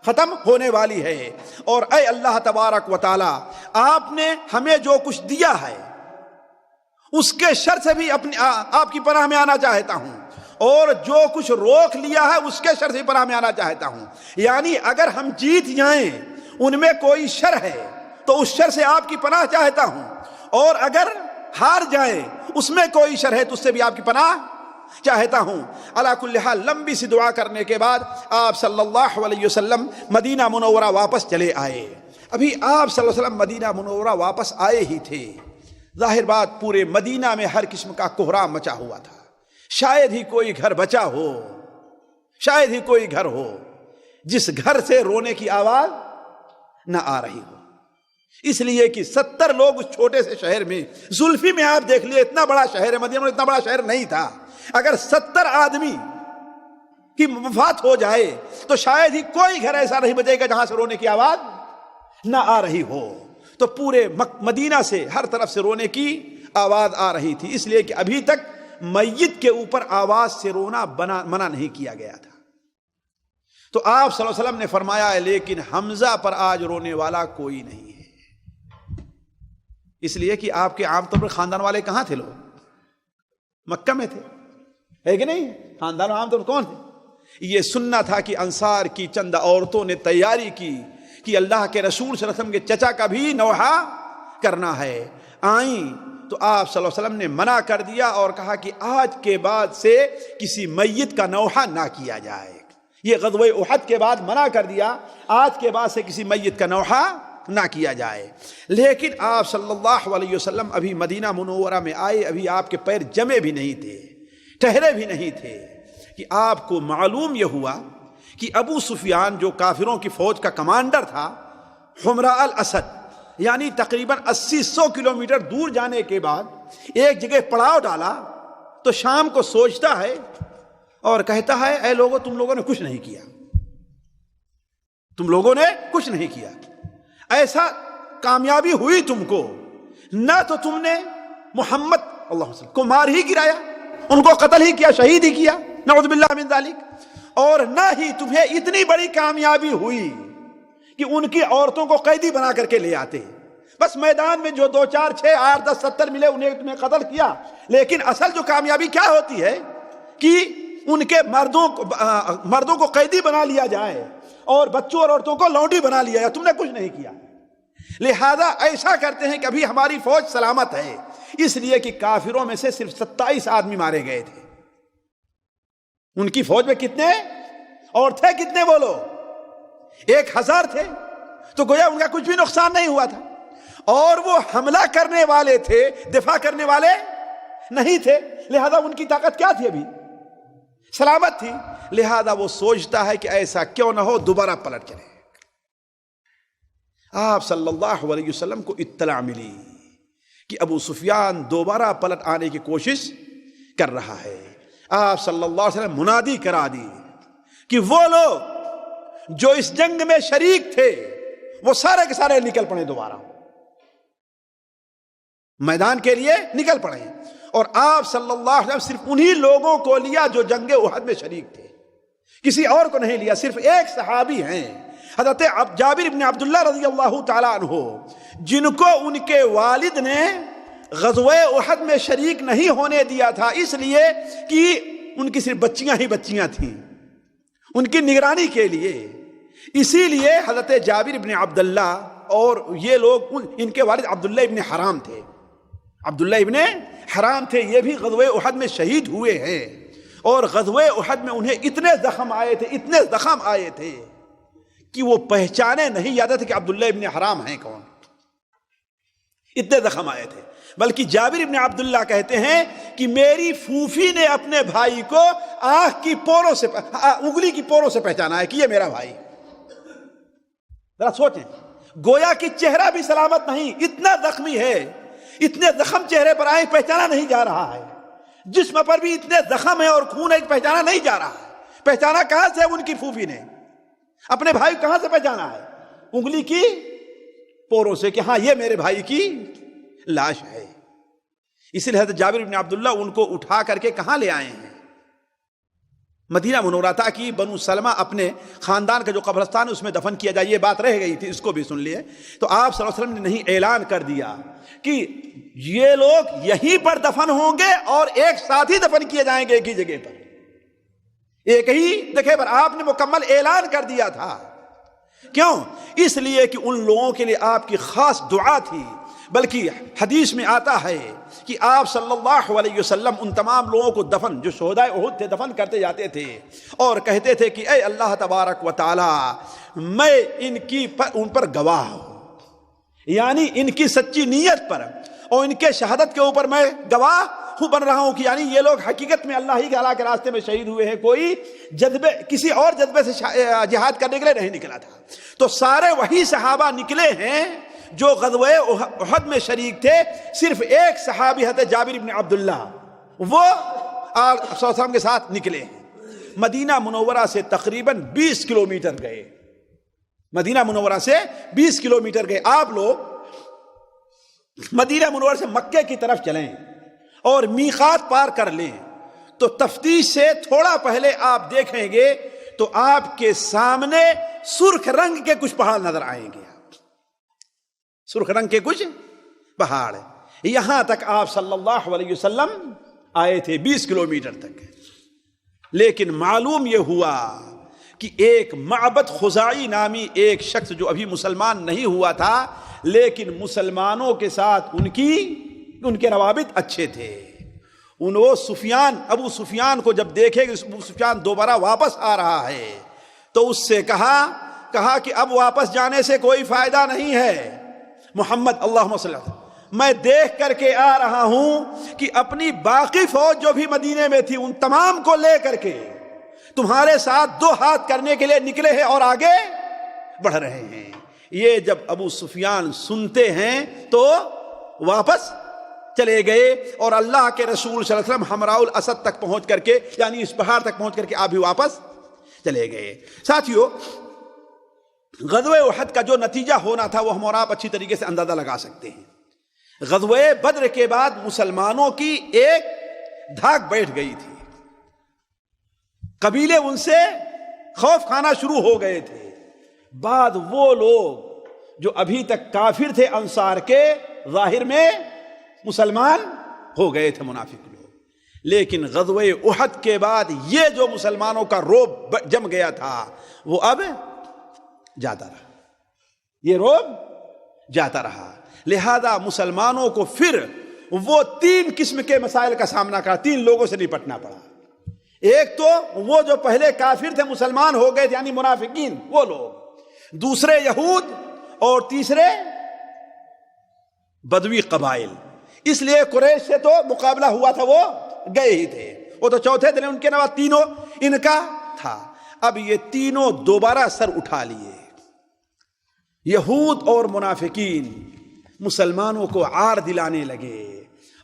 ختم ہونے والی ہے۔ اور اے اللہ تبارک و تعالی، آپ نے ہمیں جو کچھ دیا ہے اس کے شر سے بھی آپ کی پناہ میں آنا چاہتا ہوں، اور جو کچھ روک لیا ہے اس کے شر سے پناہ میں آنا چاہتا ہوں۔ یعنی اگر ہم جیت جائیں ان میں کوئی شر ہے تو اس شر سے آپ کی پناہ چاہتا ہوں، اور اگر ہار جائیں اس میں کوئی شر ہے تو اس سے بھی آپ کی پناہ چاہتا ہوں۔ علی کل حال لمبی سی دعا کرنے کے بعد آپ صلی اللہ علیہ وسلم مدینہ منورہ واپس چلے آئے۔ ابھی آپ صلی اللہ علیہ وسلم مدینہ منورہ واپس آئے ہی تھے، ظاہر بات پورے مدینہ میں ہر قسم کا کوہرام مچا ہوا تھا، شاید ہی کوئی گھر بچا ہو، شاید ہی کوئی گھر ہو جس گھر سے رونے کی آواز نہ آ رہی ہو، اس لیے کہ 70 لوگ اس چھوٹے سے شہر میں، زلفی میں آپ دیکھ لیے اتنا بڑا شہر ہے، مدینہ اتنا بڑا شہر نہیں تھا، اگر 70 آدمی کی وفات ہو جائے تو شاید ہی کوئی گھر ایسا نہیں بچے گا جہاں سے رونے کی آواز نہ آ رہی ہو۔ تو پورے مدینہ سے ہر طرف سے رونے کی آواز آ رہی تھی، اس لیے کہ ابھی تک میت کے اوپر آواز سے رونا منع نہیں کیا گیا تھا۔ تو آپ صلی اللہ علیہ وسلم نے فرمایا ہے لیکن حمزہ پر آج رونے والا کوئی نہیں ہے، اس لیے کہ آپ کے عام طور پر خاندان والے کہاں تھے؟ لوگ مکہ میں تھے، ہے کہ نہیں؟ خاندان عام طور پر کون تھے؟ یہ سننا تھا کہ انصار کی چند عورتوں نے تیاری کی کہ اللہ کے رسول صلی اللہ علیہ وسلم کے چچا کا بھی نوحہ کرنا ہے، آئیں تو آپ صلی اللہ علیہ وسلم نے منع کر دیا اور کہا کہ آج کے بعد سے کسی میت کا نوحہ نہ کیا جائے۔ یہ غزوہ احد کے بعد منع کر دیا، آج کے بعد سے کسی میت کا نوحہ نہ کیا جائے۔ لیکن آپ صلی اللہ علیہ وسلم ابھی مدینہ منورہ میں آئے، ابھی آپ کے پیر جمے بھی نہیں تھے، ٹھہرے بھی نہیں تھے کہ آپ کو معلوم یہ ہوا کہ ابو سفیان جو کافروں کی فوج کا کمانڈر تھا، حمراء الاسد، یعنی تقریباً 80-100 کلومیٹر دور جانے کے بعد ایک جگہ پڑاؤ ڈالا تو شام کو سوچتا ہے اور کہتا ہے اے لوگوں، تم لوگوں نے کچھ نہیں کیا، تم لوگوں نے کچھ نہیں کیا، ایسا کامیابی ہوئی تم کو، نہ تو تم نے محمد اللہ علیہ وسلم کو مار ہی گرایا، ان کو قتل ہی کیا، شہید ہی کیا، نعوذ باللہ من ذالک، اور نہ ہی تمہیں اتنی بڑی کامیابی ہوئی کہ ان کی عورتوں کو قیدی بنا کر کے لے آتے، بس میدان میں جو 2 4 6 8 10 70 ملے انہیں تمہیں قتل کیا۔ لیکن اصل جو کامیابی کیا ہوتی ہے کہ ان کے مردوں کو قیدی بنا لیا جائے اور بچوں اور عورتوں کو لونڈی بنا لیا جائے، تم نے کچھ نہیں کیا۔ لہذا ایسا کرتے ہیں کہ ابھی ہماری فوج سلامت ہے، اس لیے کہ کافروں میں سے صرف 27 آدمی مارے گئے تھے، ان کی فوج میں کتنے اور تھے کتنے بولو؟ 1000 تھے، تو گویا ان کا کچھ بھی نقصان نہیں ہوا تھا، اور وہ حملہ کرنے والے تھے، دفاع کرنے والے نہیں تھے، لہذا ان کی طاقت کیا تھی؟ ابھی سلامت تھی، لہذا وہ سوچتا ہے کہ ایسا کیوں نہ ہو دوبارہ پلٹ چلے۔ آپ صلی اللہ علیہ وسلم کو اطلاع ملی کہ ابو سفیان دوبارہ پلٹ آنے کی کوشش کر رہا ہے۔ آپ صلی اللہ علیہ وسلم منادی کرا دی کہ وہ لوگ جو اس جنگ میں شریک تھے وہ سارے کے سارے نکل پڑے، دوبارہ میدان کے لیے نکل پڑے۔ اور آپ صلی اللہ علیہ وسلم صرف انہی لوگوں کو لیا جو جنگ احد میں شریک تھے، کسی اور کو نہیں لیا۔ صرف ایک صحابی ہیں حضرت جابر بن عبداللہ رضی اللہ تعالیٰ عنہ، جن کو ان کے والد نے غزوہ احد میں شریک نہیں ہونے دیا تھا، اس لیے کہ ان کی صرف بچیاں ہی بچیاں تھیں ان کی نگرانی کے لیے۔ اسی لیے حضرت جابر بن عبداللہ اور یہ لوگ، ان کے والد عبداللہ ابن حرام تھے، عبداللہ ابن حرام تھے، یہ بھی غزوہ احد میں شہید ہوئے ہیں۔ اور غزوہ احد میں انہیں اتنے زخم آئے تھے کہ وہ پہچانے نہیں جاتے تھے کہ عبداللہ ابن حرام ہیں کون، اتنے زخم آئے تھے۔ بلکہ جابر ابن عبداللہ کہتے ہیں کہ میری پھوپھی نے اپنے بھائی کو آنکھ کی پوروں سے، انگلی کی پوروں سے پہچانا ہے کہ یہ میرا بھائی۔ ذرا سوچیں، گویا کہ چہرہ بھی سلامت نہیں، اتنا زخمی ہے، اتنے زخم چہرے پر آئے، پہچانا نہیں جا رہا ہے، جسم پر بھی اتنے زخم ہے اور خون ہے، پہچانا نہیں جا رہا ہے۔ پہچانا کہاں سے ان کی پھوپھی نے؟ اپنے بھائی کہاں سے پہچانا ہے؟ انگلی کی پوروں سے کہ ہاں یہ میرے بھائی کی لاش ہے۔ اسی لیے حضرت جابر بن عبداللہ ان کو اٹھا کر کے کہاں لے آئے ہیں؟ مدینہ منورہ، تاکہ بنو سلمہ اپنے خاندان کا جو قبرستان ہے اس میں دفن کیا جائے۔ یہ بات رہ گئی تھی، اس کو بھی سن لیے۔ تو آپ صلی اللہ علیہ وسلم نے نہیں اعلان کر دیا کہ یہ لوگ یہیں پر دفن ہوں گے اور ایک ساتھ ہی دفن کیے جائیں گے، ایک ہی جگہ پر، ایک ہی جگہ پر۔ آپ نے مکمل اعلان کر دیا تھا۔ کیوں؟ اس لیے کہ ان لوگوں کے لیے آپ کی خاص دعا تھی۔ بلکہ حدیث میں آتا ہے کہ آپ صلی اللہ علیہ وسلم ان تمام لوگوں کو دفن، جو شہدائے احد تھے، دفن کرتے جاتے تھے اور کہتے تھے کہ اے اللہ تبارک و تعالی، میں ان پر گواہ ہوں، یعنی ان کی سچی نیت پر اور ان کے شہادت کے اوپر میں گواہ بن رہا ہوں کہ یعنی یہ لوگ حقیقت میں اللہ ہی کے کے راستے میں شہید ہوئے ہیں، کوئی جذبے، کسی اور جذبے سے جہاد کرنے کے لیے نہیں نکلا تھا۔ تو سارے وہی صحابہ نکلے ہیں جو غزوہ احد میں شریک تھے، صرف ایک صحابی حضرت جابر بن عبداللہ وہ آپ صلی اللہ علیہ وسلم کے ساتھ نکلے ہیں۔ مدینہ منورہ سے تقریباً 20 کلومیٹر گئے، مدینہ منورہ سے 20 کلومیٹر گئے۔ آپ لوگ مدینہ منورہ سے مکے کی طرف چلیں اور میقات پار کر لیں تو تفتیش سے تھوڑا پہلے آپ دیکھیں گے تو آپ کے سامنے سرخ رنگ کے کچھ پہاڑ نظر آئیں گے، سرخ رنگ کے کچھ پہاڑ۔ یہاں تک آپ صلی اللہ علیہ وسلم آئے تھے، 20 کلومیٹر تک۔ لیکن معلوم یہ ہوا کہ ایک معبد خزاعی نامی ایک شخص جو ابھی مسلمان نہیں ہوا تھا، لیکن مسلمانوں کے ساتھ ان کے روابط اچھے تھے، ابو سفیان کو جب دیکھے کہ ابو سفیان دوبارہ واپس آ رہا ہے تو اس سے کہا کہ اب واپس جانے سے کوئی فائدہ نہیں ہے محمد، اللہم صلی اللہ علیہ وسلم، میں دیکھ کر کے آ رہا ہوں کہ اپنی باقی فوج جو بھی مدینے میں تھی ان تمام کو لے کر کے تمہارے ساتھ 2 ہاتھ کرنے کے لیے نکلے ہیں اور آگے بڑھ رہے ہیں۔ یہ جب ابو سفیان سنتے ہیں تو واپس چلے گئے اور اللہ کے رسول صلی اللہ علیہ وسلم حمراء الاسد تک پہنچ کر کے، یعنی اس پہاڑ تک پہنچ کر کے آپ بھی واپس چلے گئے۔ ساتھیو، غزوہ احد کا جو نتیجہ ہونا تھا وہ ہم اور آپ اچھی طریقے سے اندازہ لگا سکتے ہیں۔ غزوہ بدر کے بعد مسلمانوں کی ایک دھاک بیٹھ گئی تھی، قبیلے ان سے خوف کھانا شروع ہو گئے تھے۔ بعد وہ لوگ جو ابھی تک کافر تھے انصار کے، ظاہر میں مسلمان ہو گئے تھے، منافق لوگ۔ لیکن غزوہ احد کے بعد یہ جو مسلمانوں کا روب جم گیا تھا وہ اب جاتا رہا، یہ روب جاتا رہا۔ لہذا مسلمانوں کو پھر وہ 3 قسم کے مسائل کا سامنا کرا، 3 لوگوں سے نپٹنا پڑا۔ ایک تو وہ جو پہلے کافر تھے مسلمان ہو گئے تھے، یعنی منافقین، وہ لوگ، دوسرے یہود، اور تیسرے بدوی قبائل. اس لیے قریش سے تو مقابلہ ہوا تھا، وہ گئے ہی تھے، وہ تو چوتھے دن ان کے نوا تینوں ان کا تھا. اب یہ تینوں دوبارہ سر اٹھا لیے. یہود اور منافقین مسلمانوں کو عار دلانے لگے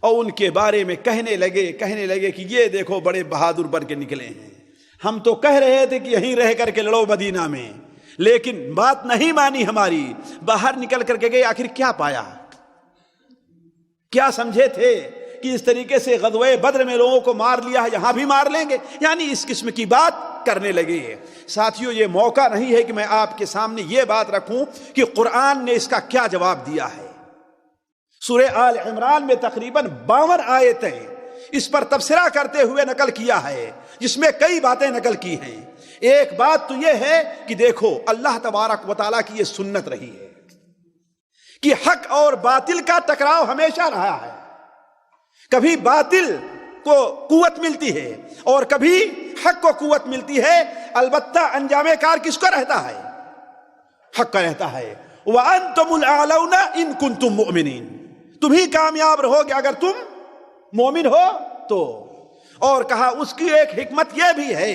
اور ان کے بارے میں کہنے لگے کہ یہ دیکھو بڑے بہادر بن کے نکلے ہیں. ہم تو کہہ رہے تھے کہ یہیں رہ کر کے لڑو مدینہ میں، لیکن بات نہیں مانی ہماری، باہر نکل کر کے گئے. آخر کیا پایا؟ کیا سمجھے تھے کہ اس طریقے سے غزوہ بدر میں لوگوں کو مار لیا ہے، یہاں بھی مار لیں گے؟ یعنی اس قسم کی بات کرنے لگے. ساتھیوں، یہ موقع نہیں ہے کہ میں آپ کے سامنے یہ بات رکھوں کہ قرآن نے اس کا کیا جواب دیا ہے. سورہ آل عمران میں تقریباً 52 آیتیں اس پر تبصرہ کرتے ہوئے نقل کیا ہے، جس میں کئی باتیں نقل کی ہیں. ایک بات تو یہ ہے کہ دیکھو اللہ تبارک و تعالیٰ کی یہ سنت رہی ہے کہ حق اور باطل کا ٹکراؤ ہمیشہ رہا ہے. کبھی باطل کو قوت ملتی ہے اور کبھی حق کو قوت ملتی ہے. البتہ انجام کار کس کو رہتا ہے؟ حق کا رہتا ہے. وَأَنْتُمُ الْأَعْلَوْنَ إِن كُنتُم مُؤْمِنِينَ. تم ہی کامیاب رہو گے اگر تم مومن ہو تو. اور کہا اس کی ایک حکمت یہ بھی ہے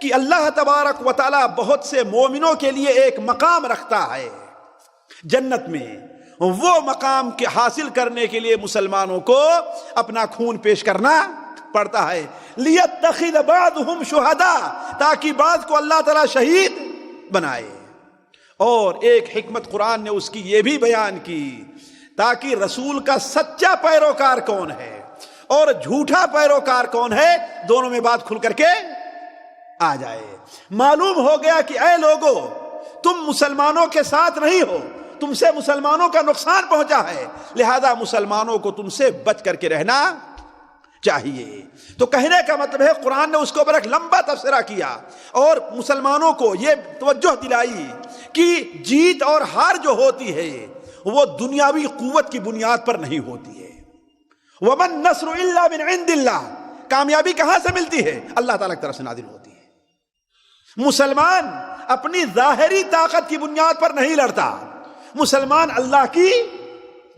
کہ اللہ تبارک و تعالی بہت سے مومنوں کے لیے ایک مقام رکھتا ہے جنت میں. وہ مقام کے حاصل کرنے کے لیے مسلمانوں کو اپنا خون پیش کرنا پڑتا ہے. لِيَتَّخِذَ بَعْضُهُمْ شُهَدَاءَ، تاکہ بعض کو اللہ تعالیٰ شہید بنائے. اور ایک حکمت قرآن نے اس کی یہ بھی بیان کی تاکہ رسول کا سچا پیروکار کون ہے اور جھوٹا پیروکار کون ہے، دونوں میں بات کھل کر کے آ جائے. معلوم ہو گیا کہ اے لوگو، تم مسلمانوں کے ساتھ نہیں ہو، تم سے مسلمانوں کا نقصان پہنچا ہے، لہذا مسلمانوں کو تم سے بچ کر کے رہنا چاہیے. تو کہنے کا مطلب ہے قرآن نے اس کو بڑا لمبا تبصرہ کیا اور مسلمانوں کو یہ توجہ دلائی کہ جیت اور ہار جو ہوتی ہے وہ دنیاوی قوت کی بنیاد پر نہیں ہوتی ہے. وَمَن نَّصْرُ إِلَّا مِنْ عِنْدِ اللَّهِ. کامیابی کہاں سے ملتی ہے؟ اللہ تعالیٰ کی طرف سے نازل ہوتی ہے. مسلمان اپنی ظاہری طاقت کی بنیاد پر نہیں لڑتا، مسلمان اللہ کی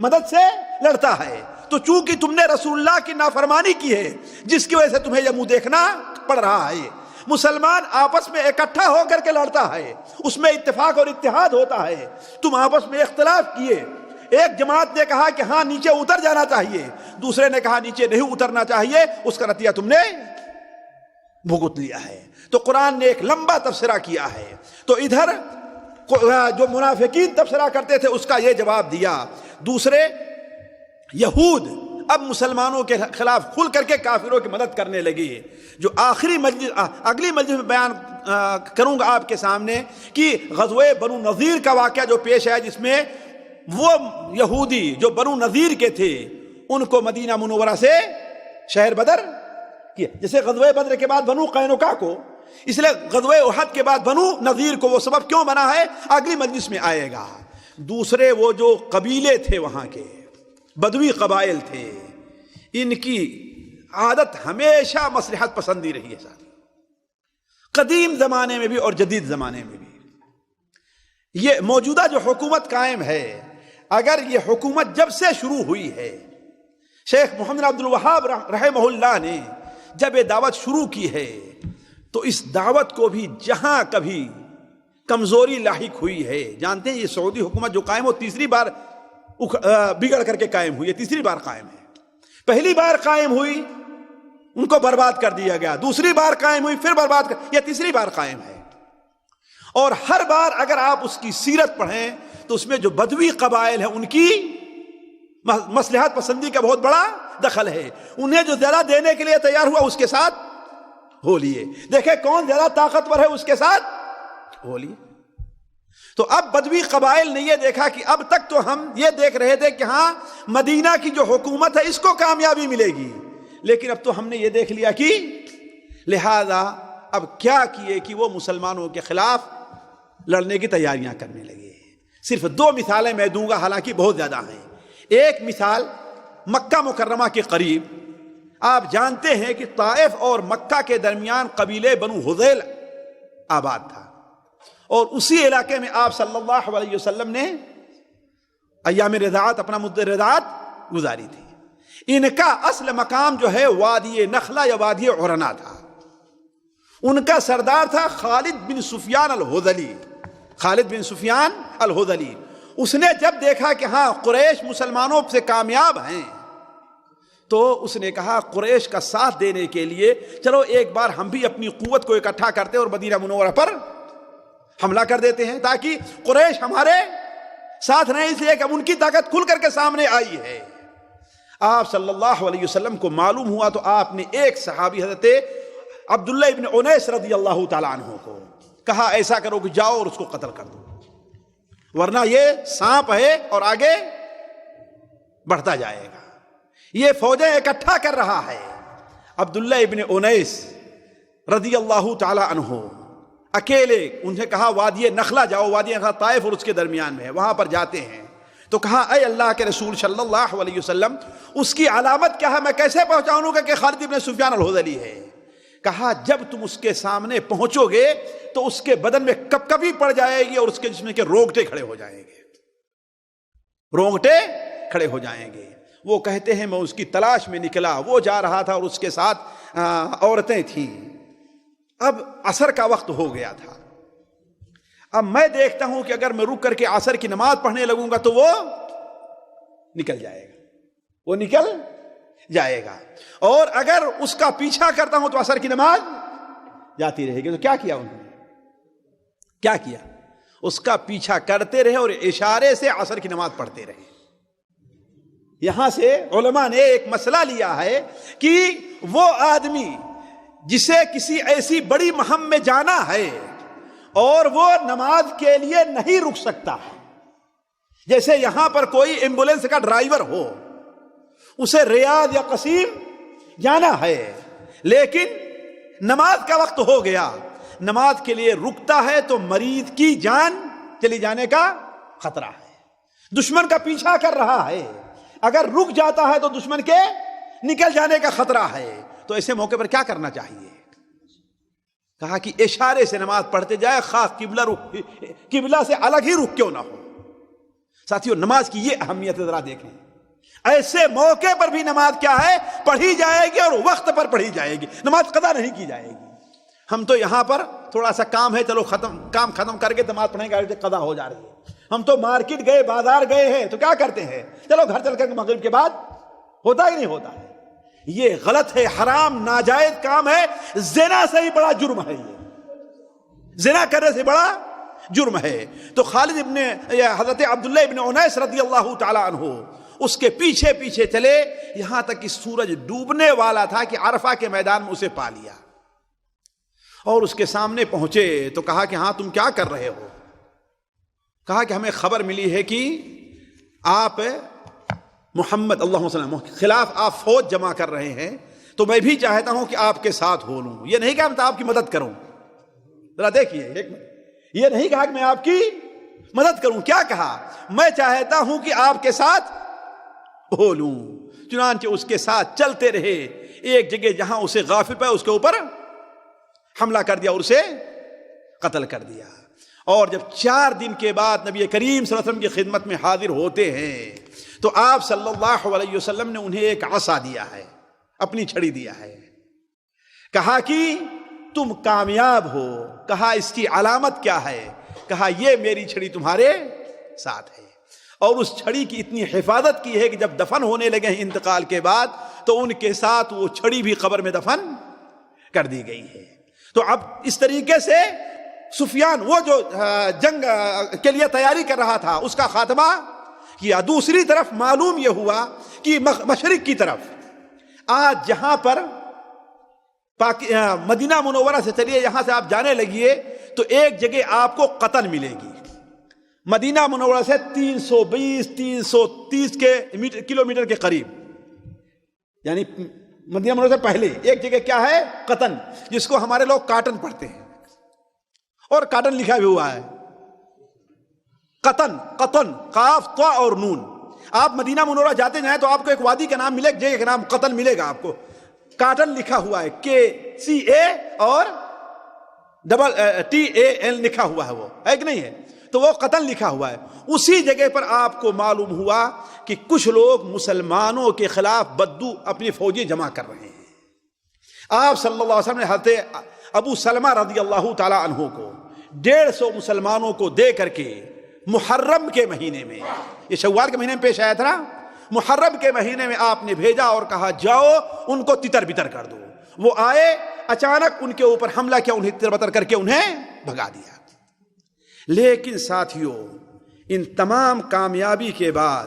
مدد سے لڑتا ہے. تو چونکہ تم نے رسول اللہ کی نافرمانی کی ہے جس کی وجہ سے تمہیں یہ منہ دیکھنا پڑ رہا ہے. مسلمان آپس میں اکٹھا ہو کر کے لڑتا ہے، اس میں اتفاق اور اتحاد ہوتا ہے. تم آپس میں اختلاف کیے، ایک جماعت نے کہا کہ ہاں نیچے اتر جانا چاہیے، دوسرے نے کہا نیچے نہیں اترنا چاہیے، اس کا نتیجہ تم نے بھگت لیا ہے. تو قرآن نے ایک لمبا تبصرہ کیا ہے. تو ادھر جو منافقین تبصرہ کرتے تھے اس کا یہ جواب دیا. دوسرے یہود اب مسلمانوں کے خلاف کھل کر کے کافروں کی مدد کرنے لگی. جو آخری مجلس اگلی مجلس میں بیان کروں گا آپ کے سامنے کہ غزوہ بنو نذیر کا واقعہ جو پیش آیا، جس میں وہ یہودی جو بنو نذیر کے تھے ان کو مدینہ منورہ سے شہر بدر کیا. جیسے غزوہ بدر کے بعد بنو قینقاع کو، اس لیے غزوہ احد کے بعد بنو نذیر کو وہ سبب کیوں بنا ہے اگلی مجلس میں آئے گا. دوسرے وہ جو قبیلے تھے وہاں کے بدوی قبائل تھے، ان کی عادت ہمیشہ مصلحت پسندی رہی ہے ساتھ، قدیم زمانے میں بھی اور جدید زمانے میں بھی. یہ موجودہ جو حکومت قائم ہے، اگر یہ حکومت جب سے شروع ہوئی ہے، شیخ محمد عبد الوہاب رحمہ اللہ نے جب یہ دعوت شروع کی ہے، تو اس دعوت کو بھی جہاں کبھی کمزوری لاحق ہوئی ہے، جانتے ہیں یہ سعودی حکومت جو قائم ہو تیسری بار بگڑ کر کے قائم ہوئی ہے، تیسری بار قائم ہے. پہلی بار قائم ہوئی ان کو برباد کر دیا گیا، دوسری بار قائم ہوئی پھر برباد کر، یہ تیسری بار قائم ہے. اور ہر بار اگر آپ اس کی سیرت پڑھیں تو اس میں جو بدوی قبائل ہیں ان کی مصلحت پسندی کا بہت بڑا دخل ہے. انہیں جو زیادہ دینے کے لیے تیار ہوا اس کے ساتھ ہو لیے، دیکھیں کون زیادہ طاقتور ہے اس کے ساتھ ہو لیے. تو اب بدوی قبائل نے یہ دیکھا کہ اب تک تو ہم یہ دیکھ رہے تھے کہ ہاں مدینہ کی جو حکومت ہے اس کو کامیابی ملے گی، لیکن اب تو ہم نے یہ دیکھ لیا کہ لہذا اب کیا کیے کہ وہ مسلمانوں کے خلاف لڑنے کی تیاریاں کرنے لگے. صرف 2 مثالیں میں دوں گا، حالانکہ بہت زیادہ ہیں. ایک مثال مکہ مکرمہ کے قریب، آپ جانتے ہیں کہ طائف اور مکہ کے درمیان قبیلے بنو حذیل آباد تھا، اور اسی علاقے میں آپ صلی اللہ علیہ وسلم نے ایام رضاعت اپنا مدت رضاعت گزاری تھی. ان کا اصل مقام جو ہے وادی نخلا یا وادی عرنا تھا. ان کا سردار تھا خالد بن سفیان الہذلی. خالد بن سفیان الہذلی. اس نے جب دیکھا کہ ہاں قریش مسلمانوں سے کامیاب ہیں تو اس نے کہا قریش کا ساتھ دینے کے لیے چلو ایک بار ہم بھی اپنی قوت کو اکٹھا کرتے اور مدینہ منورہ پر حملہ کر دیتے ہیں تاکہ قریش ہمارے ساتھ رہیں، اس لیے کہ اب ان کی طاقت کھل کر کے سامنے آئی ہے. آپ صلی اللہ علیہ وسلم کو معلوم ہوا تو آپ نے ایک صحابی حضرت عبداللہ ابن انیس رضی اللہ تعالیٰ عنہ کو کہا ایسا کرو کہ جاؤ اور اس کو قتل کر دو، ورنہ یہ سانپ ہے اور آگے بڑھتا جائے گا. یہ فوجیں اکٹھا کر رہا ہے. عبداللہ ابن انیس رضی اللہ تعالیٰ عنہ اکیلے انہیں کہا وادی نخلا جاؤ. وادی نخلا طائف اور اس کے درمیان میں ہے، وہاں پر جاتے ہیں. تو کہا اے اللہ کے رسول صلی اللہ علیہ وسلم اس کی علامت کیا ہے، میں کیسے پہچانوں گا کہ خالد ابن سفیان الہذلی ہے؟ کہا جب تم اس کے سامنے پہنچو گے تو اس کے بدن میں کپکپی پڑ جائے گی اور اس کے جسم کے رونگٹے کھڑے ہو جائیں گے. رونگٹے کھڑے ہو جائیں گے. وہ کہتے ہیں میں اس کی تلاش میں نکلا. وہ جا رہا تھا اور اس کے ساتھ عورتیں تھیں. اب عصر کا وقت ہو گیا تھا. اب میں دیکھتا ہوں کہ اگر میں رک کر کے عصر کی نماز پڑھنے لگوں گا تو وہ نکل جائے گا، وہ نکل جائے گا، اور اگر اس کا پیچھا کرتا ہوں تو عصر کی نماز جاتی رہے گی. تو کیا کیا انہوں نے؟ کیا کیا؟ اس کا پیچھا کرتے رہے اور اشارے سے عصر کی نماز پڑھتے رہے. یہاں سے علماء نے ایک مسئلہ لیا ہے کہ وہ آدمی جسے کسی ایسی بڑی مہم میں جانا ہے اور وہ نماز کے لیے نہیں رک سکتا، جیسے یہاں پر کوئی ایمبولینس کا ڈرائیور ہو، اسے ریاض یا قصیم جانا ہے لیکن نماز کا وقت ہو گیا، نماز کے لیے رکتا ہے تو مریض کی جان چلی جانے کا خطرہ ہے. دشمن کا پیچھا کر رہا ہے، اگر رک جاتا ہے تو دشمن کے نکل جانے کا خطرہ ہے. تو ایسے موقع پر کیا کرنا چاہیے؟ کہا کہ اشارے سے نماز پڑھتے جائے، خاص قبلہ سے الگ ہی رک کیوں نہ ہو. ساتھیو نماز کی یہ اہمیت ذرا دیکھیں. ایسے موقع پر بھی نماز کیا ہے؟ پڑھی جائے گی اور وقت پر پڑھی جائے گی. نماز قضا نہیں کی جائے گی. ہم تو یہاں پر تھوڑا سا کام ہے، چلو کام ختم کر کے نماز پڑھیں گے، قضا ہو جا رہی ہے. ہم تو مارکیٹ گئے، بازار گئے ہیں تو کیا کرتے ہیں؟ چلو گھر چل کر مغرب کے بعد ہوتا ہی نہیں ہوتا ہے. یہ غلط ہے، حرام ناجائز کام ہے. زنا سے ہی بڑا جرم ہے، یہ زنا کرنے سے بڑا جرم ہے. تو خالد ابن حضرت عبداللہ ابن انیس رضی اللہ تعالی عنہ اس کے پیچھے پیچھے چلے یہاں تک کہ سورج ڈوبنے والا تھا کہ عرفہ کے میدان میں اسے پا لیا اور اس کے سامنے پہنچے تو کہا کہ ہاں تم کیا کر رہے ہو؟ کہا کہ ہمیں خبر ملی ہے کہ آپ محمد اللہم صلی اللہ علیہ وسلم خلاف آپ فوج جمع کر رہے ہیں، تو میں بھی چاہتا ہوں کہ آپ کے ساتھ ہو لوں. یہ نہیں کہا میں آپ کی مدد کروں. ذرا دیکھیے ایک منٹ، یہ نہیں کہا کہ میں آپ کی مدد کروں. کیا کہا؟ میں چاہتا ہوں کہ آپ کے ساتھ ہو لوں. چنانچہ اس کے ساتھ چلتے رہے. ایک جگہ جہاں اسے غافل پہ اس کے اوپر حملہ کر دیا اور اسے قتل کر دیا. اور جب 4 دن کے بعد نبی کریم صلی اللہ علیہ وسلم کی خدمت میں حاضر ہوتے ہیں تو آپ صلی اللہ علیہ وسلم نے انہیں ایک عصا دیا ہے، اپنی چھڑی دیا ہے. کہا کہ تم کامیاب ہو. کہا اس کی علامت کیا ہے؟ کہا یہ میری چھڑی تمہارے ساتھ ہے. اور اس چھڑی کی اتنی حفاظت کی ہے کہ جب دفن ہونے لگے ہیں انتقال کے بعد تو ان کے ساتھ وہ چھڑی بھی قبر میں دفن کر دی گئی ہے. تو اب اس طریقے سے سفیان وہ جو جنگ کے لیے تیاری کر رہا تھا اس کا خاتمہ کیا. دوسری طرف معلوم یہ ہوا کہ مشرق کی طرف آج جہاں پر مدینہ منورہ سے چلیے، یہاں سے آپ جانے لگیے تو ایک جگہ آپ کو قطن ملے گی. مدینہ منورہ سے 320-330 کلومیٹر کے قریب، یعنی مدینہ منورہ سے پہلے ایک جگہ کیا ہے؟ قطن، جس کو ہمارے لوگ کاٹن پڑھتے ہیں اور کاٹن لکھا بھی ہوا ہے. قطن، قطن، قاف طا اور نون. آپ مدینہ منورہ جاتے جائیں تو آپ کو ایک وادی کا نام ملے گا، جگہ کا نام قطن ملے گا. آپ کو کاٹن لکھا ہوا ہے، KCA اور TAN لکھا ہوا ہے، وہ ہے کہ نہیں ہے؟ تو وہ قتل لکھا ہوا ہے. اسی جگہ پر آپ کو معلوم ہوا کہ کچھ لوگ مسلمانوں کے خلاف بدو اپنی فوجیں جمع کر رہے ہیں. آپ صلی اللہ علیہ وسلم نے حضرت ابو سلمہ رضی اللہ تعالی عنہ کو 150 مسلمانوں کو دے کر کے محرم کے مہینے میں، یہ شوال کے مہینے میں پیش آیا تھا نا، محرم کے مہینے میں آپ نے بھیجا اور کہا جاؤ ان کو تتر بتر کر دو. وہ آئے، اچانک ان کے اوپر حملہ کیا، انہیں تتر بتر کر کے انہیں بھگا دیا. لیکن ساتھیوں، ان تمام کامیابی کے بعد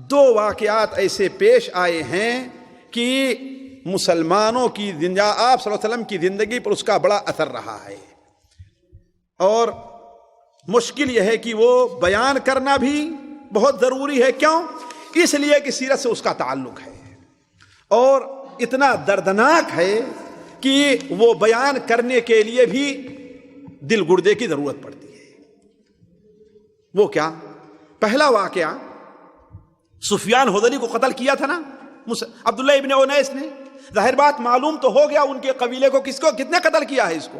2 واقعات ایسے پیش آئے ہیں کہ مسلمانوں کی آپ صلی اللہ علیہ وسلم کی زندگی پر اس کا بڑا اثر رہا ہے، اور مشکل یہ ہے کہ وہ بیان کرنا بھی بہت ضروری ہے. کیوں؟ اس لیے کہ سیرت سے اس کا تعلق ہے اور اتنا دردناک ہے کہ وہ بیان کرنے کے لیے بھی دل گردے کی ضرورت پڑتی ہے. وہ کیا؟ پہلا واقعہ، سفیان حضری کو قتل کیا تھا نا عبداللہ ابن انیس نے. ظاہر بات معلوم تو ہو گیا ان کے قبیلے کو کتنے قتل کیا ہے، اس کو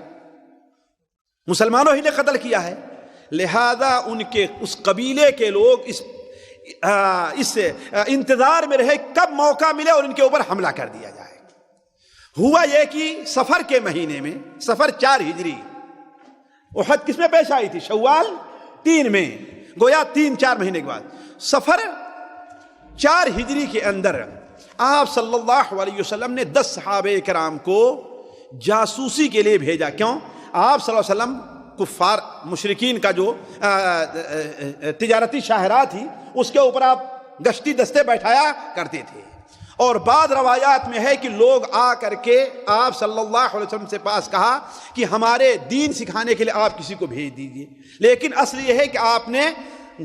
مسلمانوں ہی نے قتل کیا ہے. لہذا ان کے اس قبیلے کے لوگ اس انتظار میں رہے کب موقع ملے اور ان کے اوپر حملہ کر دیا جائے. ہوا یہ کہ سفر کے مہینے میں، سفر 4 ہجری، احد کس میں پیش آئی تھی؟ شوال 3 میں، گویا 3-4 مہینے کے بعد. سفر 4 ہجری کے اندر آپ صلی اللہ علیہ وسلم نے 10 صحابہ کرام کو جاسوسی کے لیے بھیجا. کیوں؟ آپ صلی اللہ علیہ وسلم کفار مشرکین کا جو تجارتی شاہراہ تھی اس کے اوپر آپ گشتی دستے بیٹھایا کرتے تھے، اور بعض روایات میں ہے کہ لوگ آ کر کے آپ صلی اللہ علیہ وسلم سے پاس کہا کہ ہمارے دین سکھانے کے لیے آپ کسی کو بھیج دیجئے. لیکن اصل یہ ہے کہ آپ نے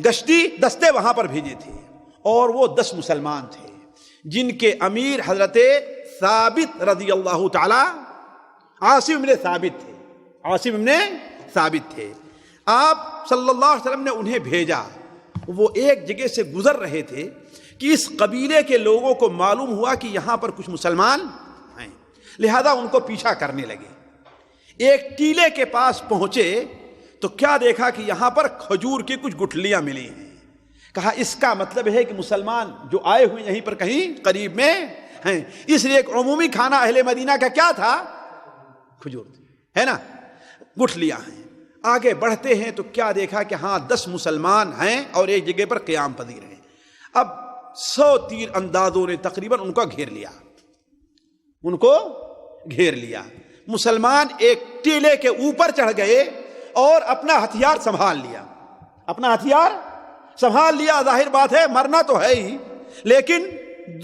گشتی دستے وہاں پر بھیجے تھے، اور وہ 10 مسلمان تھے جن کے امیر حضرت ثابت رضی اللہ تعالی عاصم ابن ثابت تھے. عاصم ابن ثابت تھے. آپ صلی اللہ علیہ وسلم نے انہیں بھیجا. وہ ایک جگہ سے گزر رہے تھے کہ اس قبیلے کے لوگوں کو معلوم ہوا کہ یہاں پر کچھ مسلمان ہیں، لہذا ان کو پیچھا کرنے لگے. ایک ٹیلے کے پاس پہنچے تو کیا دیکھا کہ یہاں پر کھجور کی کچھ گٹھلیاں ملی ہیں. کہا اس کا مطلب ہے کہ مسلمان جو آئے ہوئے یہیں پر کہیں قریب میں ہیں. اس لیے ایک عمومی کھانا اہل مدینہ کا کیا تھا؟ کھجور تھی، ہے نا، گٹھلیاں ہیں. آگے بڑھتے ہیں تو کیا دیکھا کہ ہاں 10 مسلمان ہیں اور ایک جگہ پر قیام پذیر ہیں. اب 100 تیر اندازوں نے تقریباً ان کو گھیر لیا. مسلمان ایک ٹیلے کے اوپر چڑھ گئے اور اپنا ہتھیار سنبھال لیا. ظاہر بات ہے مرنا تو ہے ہی، لیکن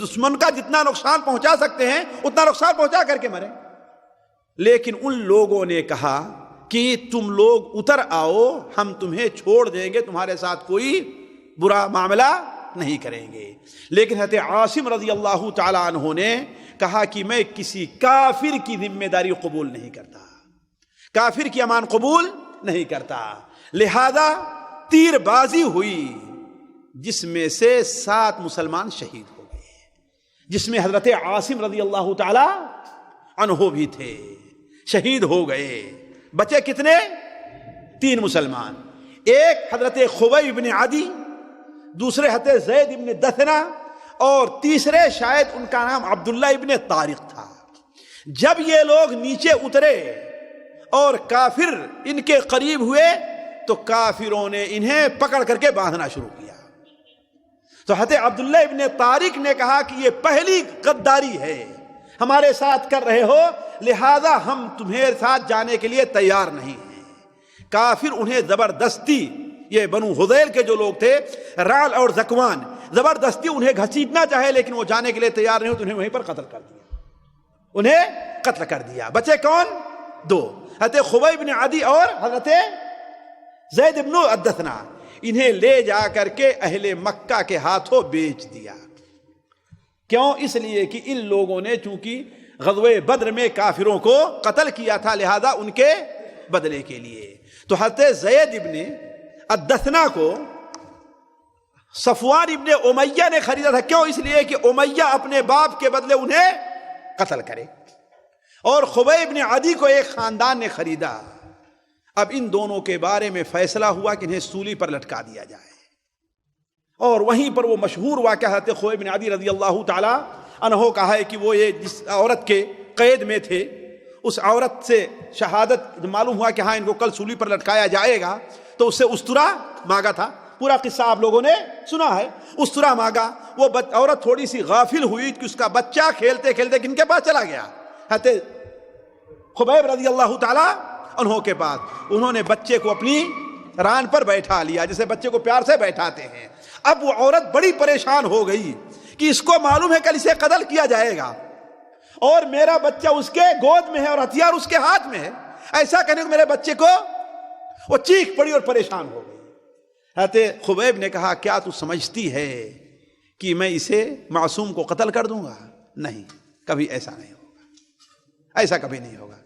دشمن کا جتنا نقصان پہنچا سکتے ہیں اتنا نقصان پہنچا کر کے مرے. لیکن ان لوگوں نے کہا کہ تم لوگ اتر آؤ، ہم تمہیں چھوڑ دیں گے، تمہارے ساتھ کوئی برا معاملہ نہیں کریں گے. لیکن حضرت عاصم رضی اللہ تعالی عنہ نے کہا کہ میں کسی کافر کی ذمہ داری قبول نہیں کرتا، کافر کی امان قبول نہیں کرتا. لہذا تیر بازی ہوئی جس میں سے 7 مسلمان شہید ہو گئے، جس میں حضرت عاصم رضی اللہ تعالی عنہ بھی تھے، شہید ہو گئے. بچے کتنے؟ 3 مسلمان. ایک حضرت خبیب بن عدی، دوسرے حضرت زید ابن دثنہ، اور تیسرے شاید ان کا نام عبداللہ ابن طارق تھا. جب یہ لوگ نیچے اترے اور کافر ان کے قریب ہوئے تو کافروں نے انہیں پکڑ کر کے باندھنا شروع کیا. تو حضرت عبداللہ ابن طارق نے کہا کہ یہ پہلی غداری ہے، ہمارے ساتھ کر رہے ہو، لہذا ہم تمہیں ساتھ جانے کے لیے تیار نہیں ہیں. کافر انہیں زبردستی، یہ بنو حذیل کے جو لوگ تھے رعل اور زکوان، زبردستی انہیں گھسیٹنا چاہے لیکن وہ جانے کے لیے تیار نہیں ہو، تو انہیں وہیں پر قتل کر دیا. بچے کون؟ 2، حضرت خبیب بن عدی اور حضرت زید ابن الدثنہ. انہیں لے جا کر کے اہل مکہ کے ہاتھوں بیچ دیا. کیوں؟ اس لیے کہ ان لوگوں نے چونکہ غزوہ بدر میں کافروں کو قتل کیا تھا، لہذا ان کے بدلے کے لیے. تو حضرت زید ابن الدثنہ کو صفوان ابن امیہ نے خریدا تھا. کیوں؟ اس لیے کہ امیہ اپنے باپ کے بدلے انہیں قتل کرے. اور خبیب ابن عدی کو ایک خاندان نے خریدا. اب ان دونوں کے بارے میں فیصلہ ہوا کہ انہیں سولی پر لٹکا دیا جائے، اور وہیں پر وہ مشہور واقعہ حضرت خبیب بن عدی رضی اللہ تعالی عنہ کا ہے کہ وہ یہ جس عورت کے قید میں تھے، اس عورت سے شہادت معلوم ہوا کہ ہاں ان کو کل سولی پر لٹکایا جائے گا، تو اس سے استرا مانگا تھا۔ پورا قصہ آپ لوگوں نے سنا ہے، استرا مانگا۔ وہ عورت تھوڑی سی غافل ہوئی کہ اس کا بچہ کھیلتے کھیلتے کن کے پاس چلا گیا؟ حضرت خبیب رضی اللہ تعالی عنہ کے پاس۔ انہوں نے بچے کو اپنی ران پر بیٹھا لیا، جسے بچے کو پیار سے بیٹھاتے ہیں۔ اب وہ عورت بڑی پریشان ہو گئی کہ اس کو معلوم ہے کل اسے قتل کیا جائے گا، اور میرا بچہ اس کے گود میں ہے اور ہتھیار اس کے ہاتھ میں ہے، ایسا کہنے کو میرے بچے کو، وہ چیخ پڑی اور پریشان ہو گئی۔ حضرت خبیب نے کہا کیا تو سمجھتی ہے کہ میں اسے معصوم کو قتل کر دوں گا؟ نہیں، کبھی ایسا نہیں ہوگا، ایسا کبھی نہیں ہوگا۔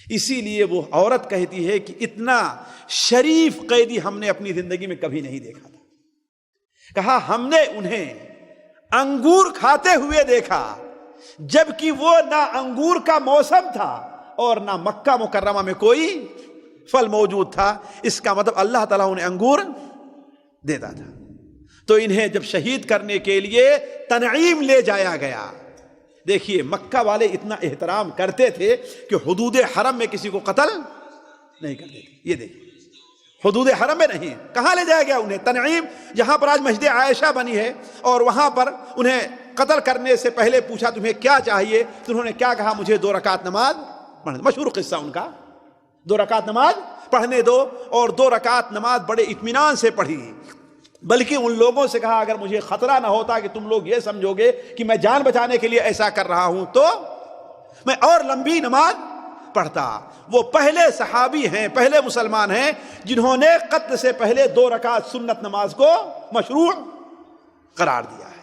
اسی لیے وہ عورت کہتی ہے کہ اتنا شریف قیدی ہم نے اپنی زندگی میں کبھی نہیں دیکھا تھا۔ کہا ہم نے انہیں انگور کھاتے ہوئے دیکھا، جبکہ وہ نہ انگور کا موسم تھا اور نہ مکہ مکرمہ میں کوئی پھل موجود تھا۔ اس کا مطلب اللہ تعالیٰ انہیں انگور دیتا تھا۔ تو انہیں جب شہید کرنے کے لیے تنعیم لے جایا گیا، دیکھیے مکہ والے اتنا احترام کرتے تھے کہ حدود حرم میں کسی کو قتل نہیں کرتے تھے۔ یہ دیکھیے حدود حرم میں نہیں، کہاں لے جایا گیا انہیں؟ تنعیم، جہاں پر آج مسجد عائشہ بنی ہے، اور وہاں پر انہیں قتل کرنے سے پہلے پوچھا تمہیں کیا چاہیے، تو انہوں نے کیا کہا؟ مجھے 2 رکعت نماز پڑھنے۔ مشہور قصہ ان کا، 2 رکعت نماز پڑھنے دو، اور 2 رکعت نماز بڑے اطمینان سے پڑھی۔ بلکہ ان لوگوں سے کہا اگر مجھے خطرہ نہ ہوتا کہ تم لوگ یہ سمجھو گے کہ میں جان بچانے کے لیے ایسا کر رہا ہوں تو میں اور لمبی نماز پڑھتا۔ وہ پہلے صحابی ہیں، پہلے مسلمان ہیں جنہوں نے قتل سے پہلے 2 رکعت سنت نماز کو مشروع قرار دیا ہے۔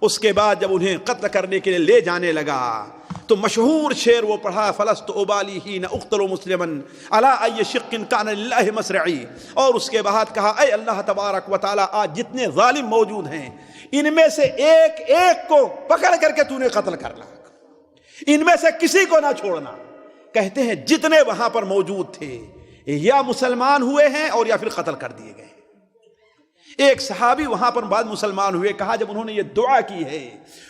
اس کے بعد جب انہیں قتل کرنے کے لیے لے جانے لگا تو مشہور شعر وہ پڑھا، فلست ابالی حین اقتل مسلما علی ای شق کان للہ مسرعی، اور اس کے بعد کہا اے اللہ تبارک و تعالی آج جتنے ظالم موجود ہیں ان میں سے ایک ایک کو پکڑ کر کے تو نے قتل کرنا، ان میں سے کسی کو نہ چھوڑنا۔ کہتے ہیں جتنے وہاں پر موجود تھے یا مسلمان ہوئے ہیں اور یا پھر قتل کر دیے گئے۔ ایک صحابی وہاں پر بعد مسلمان ہوئے، کہا جب انہوں نے یہ دعا کی ہے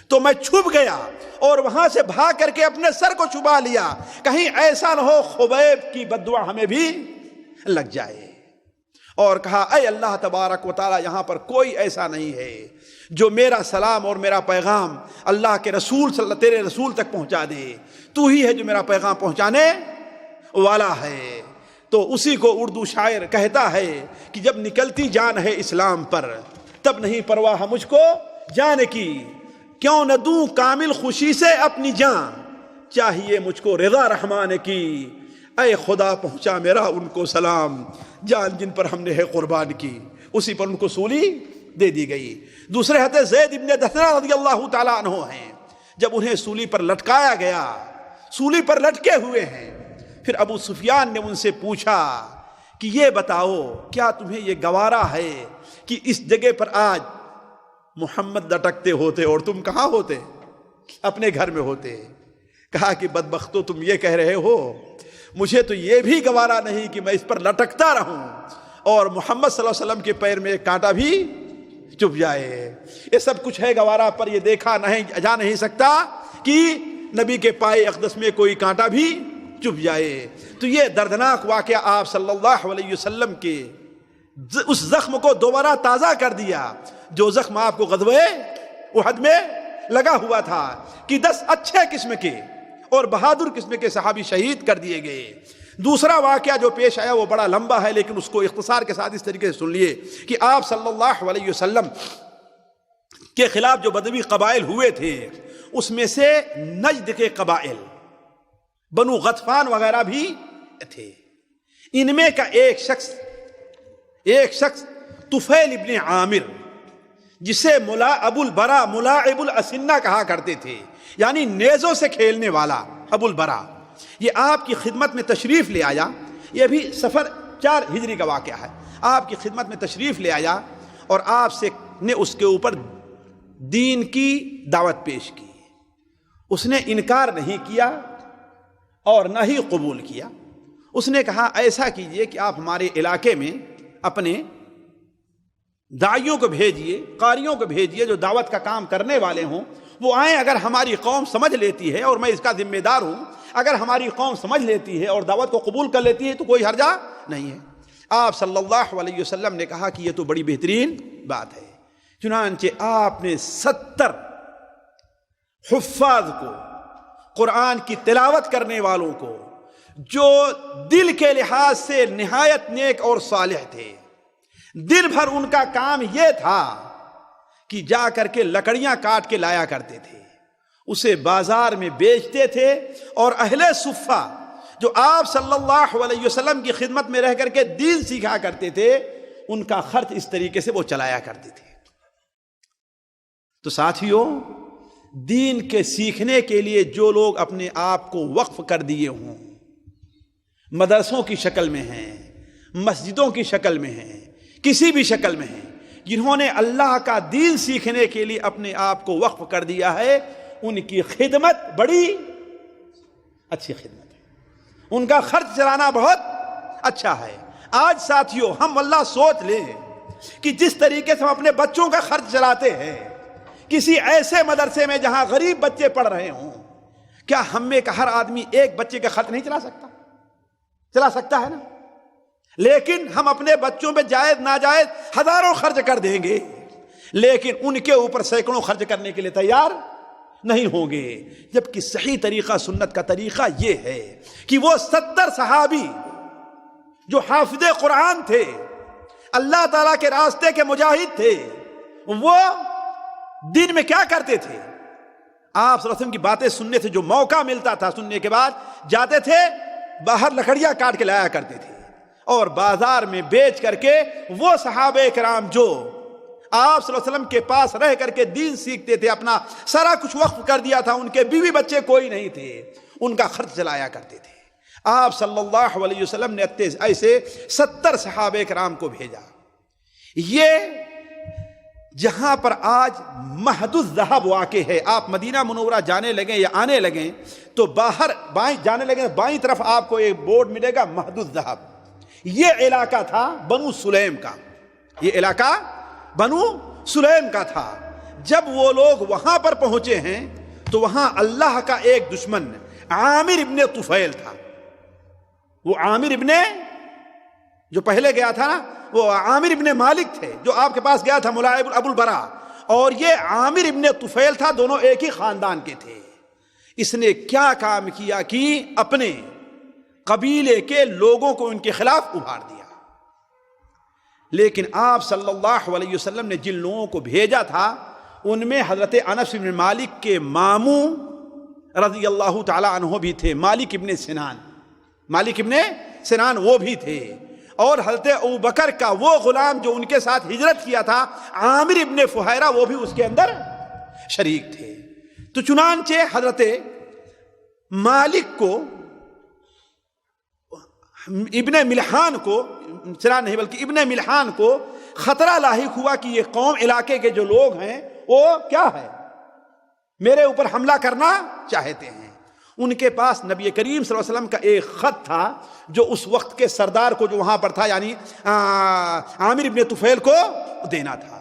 تو میں چھپ گیا اور وہاں سے بھاگ کر کے اپنے سر کو چھپا لیا، کہیں ایسا نہ ہو خبیب کی بد دعا ہمیں بھی لگ جائے۔ اور کہا اے اللہ تبارک و تعالی یہاں پر کوئی ایسا نہیں ہے جو میرا سلام اور میرا پیغام اللہ کے رسول تیرے رسول تک پہنچا دے، تو ہی ہے جو میرا پیغام پہنچانے والا ہے۔ تو اسی کو اردو شاعر کہتا ہے کہ جب نکلتی جان ہے اسلام پر تب نہیں پرواہ مجھ کو جان کی، کیوں نہ دوں کامل خوشی سے اپنی جان، چاہیے مجھ کو رضا رحمان کی، اے خدا پہنچا میرا ان کو سلام، جان جن پر ہم نے ہے قربان کی۔ اسی پر ان کو سولی دے دی گئی۔ دوسرے حضرت زید ابن دثنہ رضی اللہ تعالیٰ عنہ ہیں، جب انہیں سولی پر لٹکایا گیا، سولی پر لٹکے ہوئے ہیں، پھر ابو سفیان نے ان سے پوچھا کہ یہ بتاؤ کیا تمہیں یہ گوارا ہے کہ اس جگہ پر آج محمد لٹکتے ہوتے اور تم کہاں ہوتے؟ اپنے گھر میں ہوتے۔ کہا کہ بدبختو تم یہ کہہ رہے ہو، مجھے تو یہ بھی گوارا نہیں کہ میں اس پر لٹکتا رہوں اور محمد صلی اللہ علیہ وسلم کے پیر میں ایک کانٹا بھی چبھ جائے۔ یہ سب کچھ ہے گوارا، پر یہ دیکھا نہیں جا نہیں سکتا کہ نبی کے پائے اقدس میں کوئی کانٹا بھی چبھ جائے۔ تو یہ دردناک واقعہ آپ صلی اللہ علیہ وسلم کے اس زخم کو دوبارہ تازہ کر دیا جو زخم آپ کو غزوہ احد میں لگا ہوا تھا کہ 10 اچھے قسم کے اور بہادر قسم کے صحابی شہید کر دیے گئے۔ دوسرا واقعہ جو پیش آیا وہ بڑا لمبا ہے، لیکن اس کو اختصار کے ساتھ اس طریقے سے سن لیے کہ آپ صلی اللہ علیہ وسلم کے خلاف جو بدوی قبائل ہوئے تھے اس میں سے نجد کے قبائل بنو غطفان وغیرہ بھی تھے۔ ان میں کا ایک شخص طفیل ابن عامر، جسے ابو البرا ملاعب الاسنہ کہا کرتے تھے، یعنی نیزوں سے کھیلنے والا ابو البرا، یہ آپ کی خدمت میں تشریف لے آیا۔ یہ بھی سفر 4 ہجری کا واقعہ ہے۔ آپ کی خدمت میں تشریف لے آیا اور آپ سے نے اس کے اوپر دین کی دعوت پیش کی۔ اس نے انکار نہیں کیا اور نہ ہی قبول کیا۔ اس نے کہا ایسا کیجئے کہ آپ ہمارے علاقے میں اپنے داعیوں کو بھیجئے، قاریوں کو بھیجئے جو دعوت کا کام کرنے والے ہوں، وہ آئیں، اگر ہماری قوم سمجھ لیتی ہے اور میں اس کا ذمہ دار ہوں، اگر ہماری قوم سمجھ لیتی ہے اور دعوت کو قبول کر لیتی ہے تو کوئی حرجہ نہیں ہے۔ آپ صلی اللہ علیہ وسلم نے کہا کہ یہ تو بڑی بہترین بات ہے۔ چنانچہ آپ نے 70 حفاظ کو، قرآن کی تلاوت کرنے والوں کو، جو دل کے لحاظ سے نہایت نیک اور صالح تھے، دن بھر ان کا کام یہ تھا کہ جا کر کے لکڑیاں کاٹ کے لایا کرتے تھے، اسے بازار میں بیچتے تھے، اور اہل صفہ جو آپ صلی اللہ علیہ وسلم کی خدمت میں رہ کر کے دین سیکھا کرتے تھے، ان کا خرچ اس طریقے سے وہ چلایا کرتے تھے۔ تو ساتھیوں، دین کے سیکھنے کے لیے جو لوگ اپنے آپ کو وقف کر دیے ہوں، مدرسوں کی شکل میں ہیں، مسجدوں کی شکل میں ہیں، کسی بھی شکل میں ہیں، جنہوں نے اللہ کا دین سیکھنے کے لیے اپنے آپ کو وقف کر دیا ہے، ان کی خدمت بڑی اچھی خدمت ہے، ان کا خرچ چلانا بہت اچھا ہے۔ آج ساتھیوں، ہم اللہ سوچ لیں کہ جس طریقے سے ہم اپنے بچوں کا خرچ چلاتے ہیں کسی ایسے مدرسے میں جہاں غریب بچے پڑھ رہے ہوں، کیا ہم میں کا ہر آدمی ایک بچے کا خرچ نہیں چلا سکتا؟ چلا سکتا ہے نا؟ لیکن ہم اپنے بچوں پہ جائز ناجائز ہزاروں خرچ کر دیں گے، لیکن ان کے اوپر سینکڑوں خرچ کرنے کے لیے تیار نہیں ہوں گے۔ جبکہ صحیح طریقہ، سنت کا طریقہ یہ ہے کہ وہ 70 صحابی جو حافظ قرآن تھے، اللہ تعالیٰ کے راستے کے مجاہد تھے، وہ دن میں کیا کرتے تھے؟ آپ صلی اللہ علیہ وسلم کی باتیں سننے سے جو موقع ملتا تھا، سننے کے بعد جاتے تھے، باہر لکڑیاں کاٹ کے لایا کرتے تھے، اور بازار میں بیچ کر کے وہ صحابہ کرام جو آپ صلی اللہ علیہ وسلم کے پاس رہ کر کے دین سیکھتے تھے، اپنا سارا کچھ وقف کر دیا تھا، ان کے بیوی بچے کوئی نہیں تھے، ان کا خرچ چلایا کرتے تھے۔ آپ صلی اللہ علیہ وسلم نے ایسے 70 صحابہ کرام کو بھیجا۔ یہ جہاں پر آج مہد الذہب واقع ہے، آپ مدینہ منورہ جانے لگیں یا آنے لگیں تو باہر بائیں جانے لگیں، بائیں طرف آپ کو ایک بورڈ ملے گا مہد الذہب۔ یہ علاقہ تھا بنو سلیم کا، یہ علاقہ بنو سلیم کا تھا۔ جب وہ لوگ وہاں پر پہنچے ہیں تو وہاں اللہ کا ایک دشمن عامر ابن طفیل تھا۔ وہ عامر ابن جو پہلے گیا تھا نا، وہ عامر ابن مالک تھے جو آپ کے پاس گیا تھا، ملائب ابو البراء، اور یہ عامر ابن طفیل تھا، دونوں ایک ہی خاندان کے تھے۔ اس نے کیا کام کیا کہ اپنے قبیلے کے لوگوں کو ان کے خلاف ابھار دیا۔ لیکن آپ صلی اللہ علیہ وسلم نے جن لوگوں کو بھیجا تھا ان میں حضرت انس بن مالک کے ماموں رضی اللہ تعالی عنہ بھی تھے، مالک ابن سنان وہ بھی تھے، اور حضرت ابوبکر کا وہ غلام جو ان کے ساتھ ہجرت کیا تھا عامر ابن فہیرہ، وہ بھی اس کے اندر شریک تھے۔ تو چنانچہ حضرت مالک کو، ابن ملحان کو، سنان نہیں بلکہ ابن ملحان کو خطرہ لاحق ہوا کہ یہ قوم، علاقے کے جو لوگ ہیں وہ کیا ہے، میرے اوپر حملہ کرنا چاہتے ہیں۔ ان کے پاس نبی کریم صلی اللہ علیہ وسلم کا ایک خط تھا جو اس وقت کے سردار کو جو وہاں پر تھا، یعنی عامر ابن طفیل کو دینا تھا۔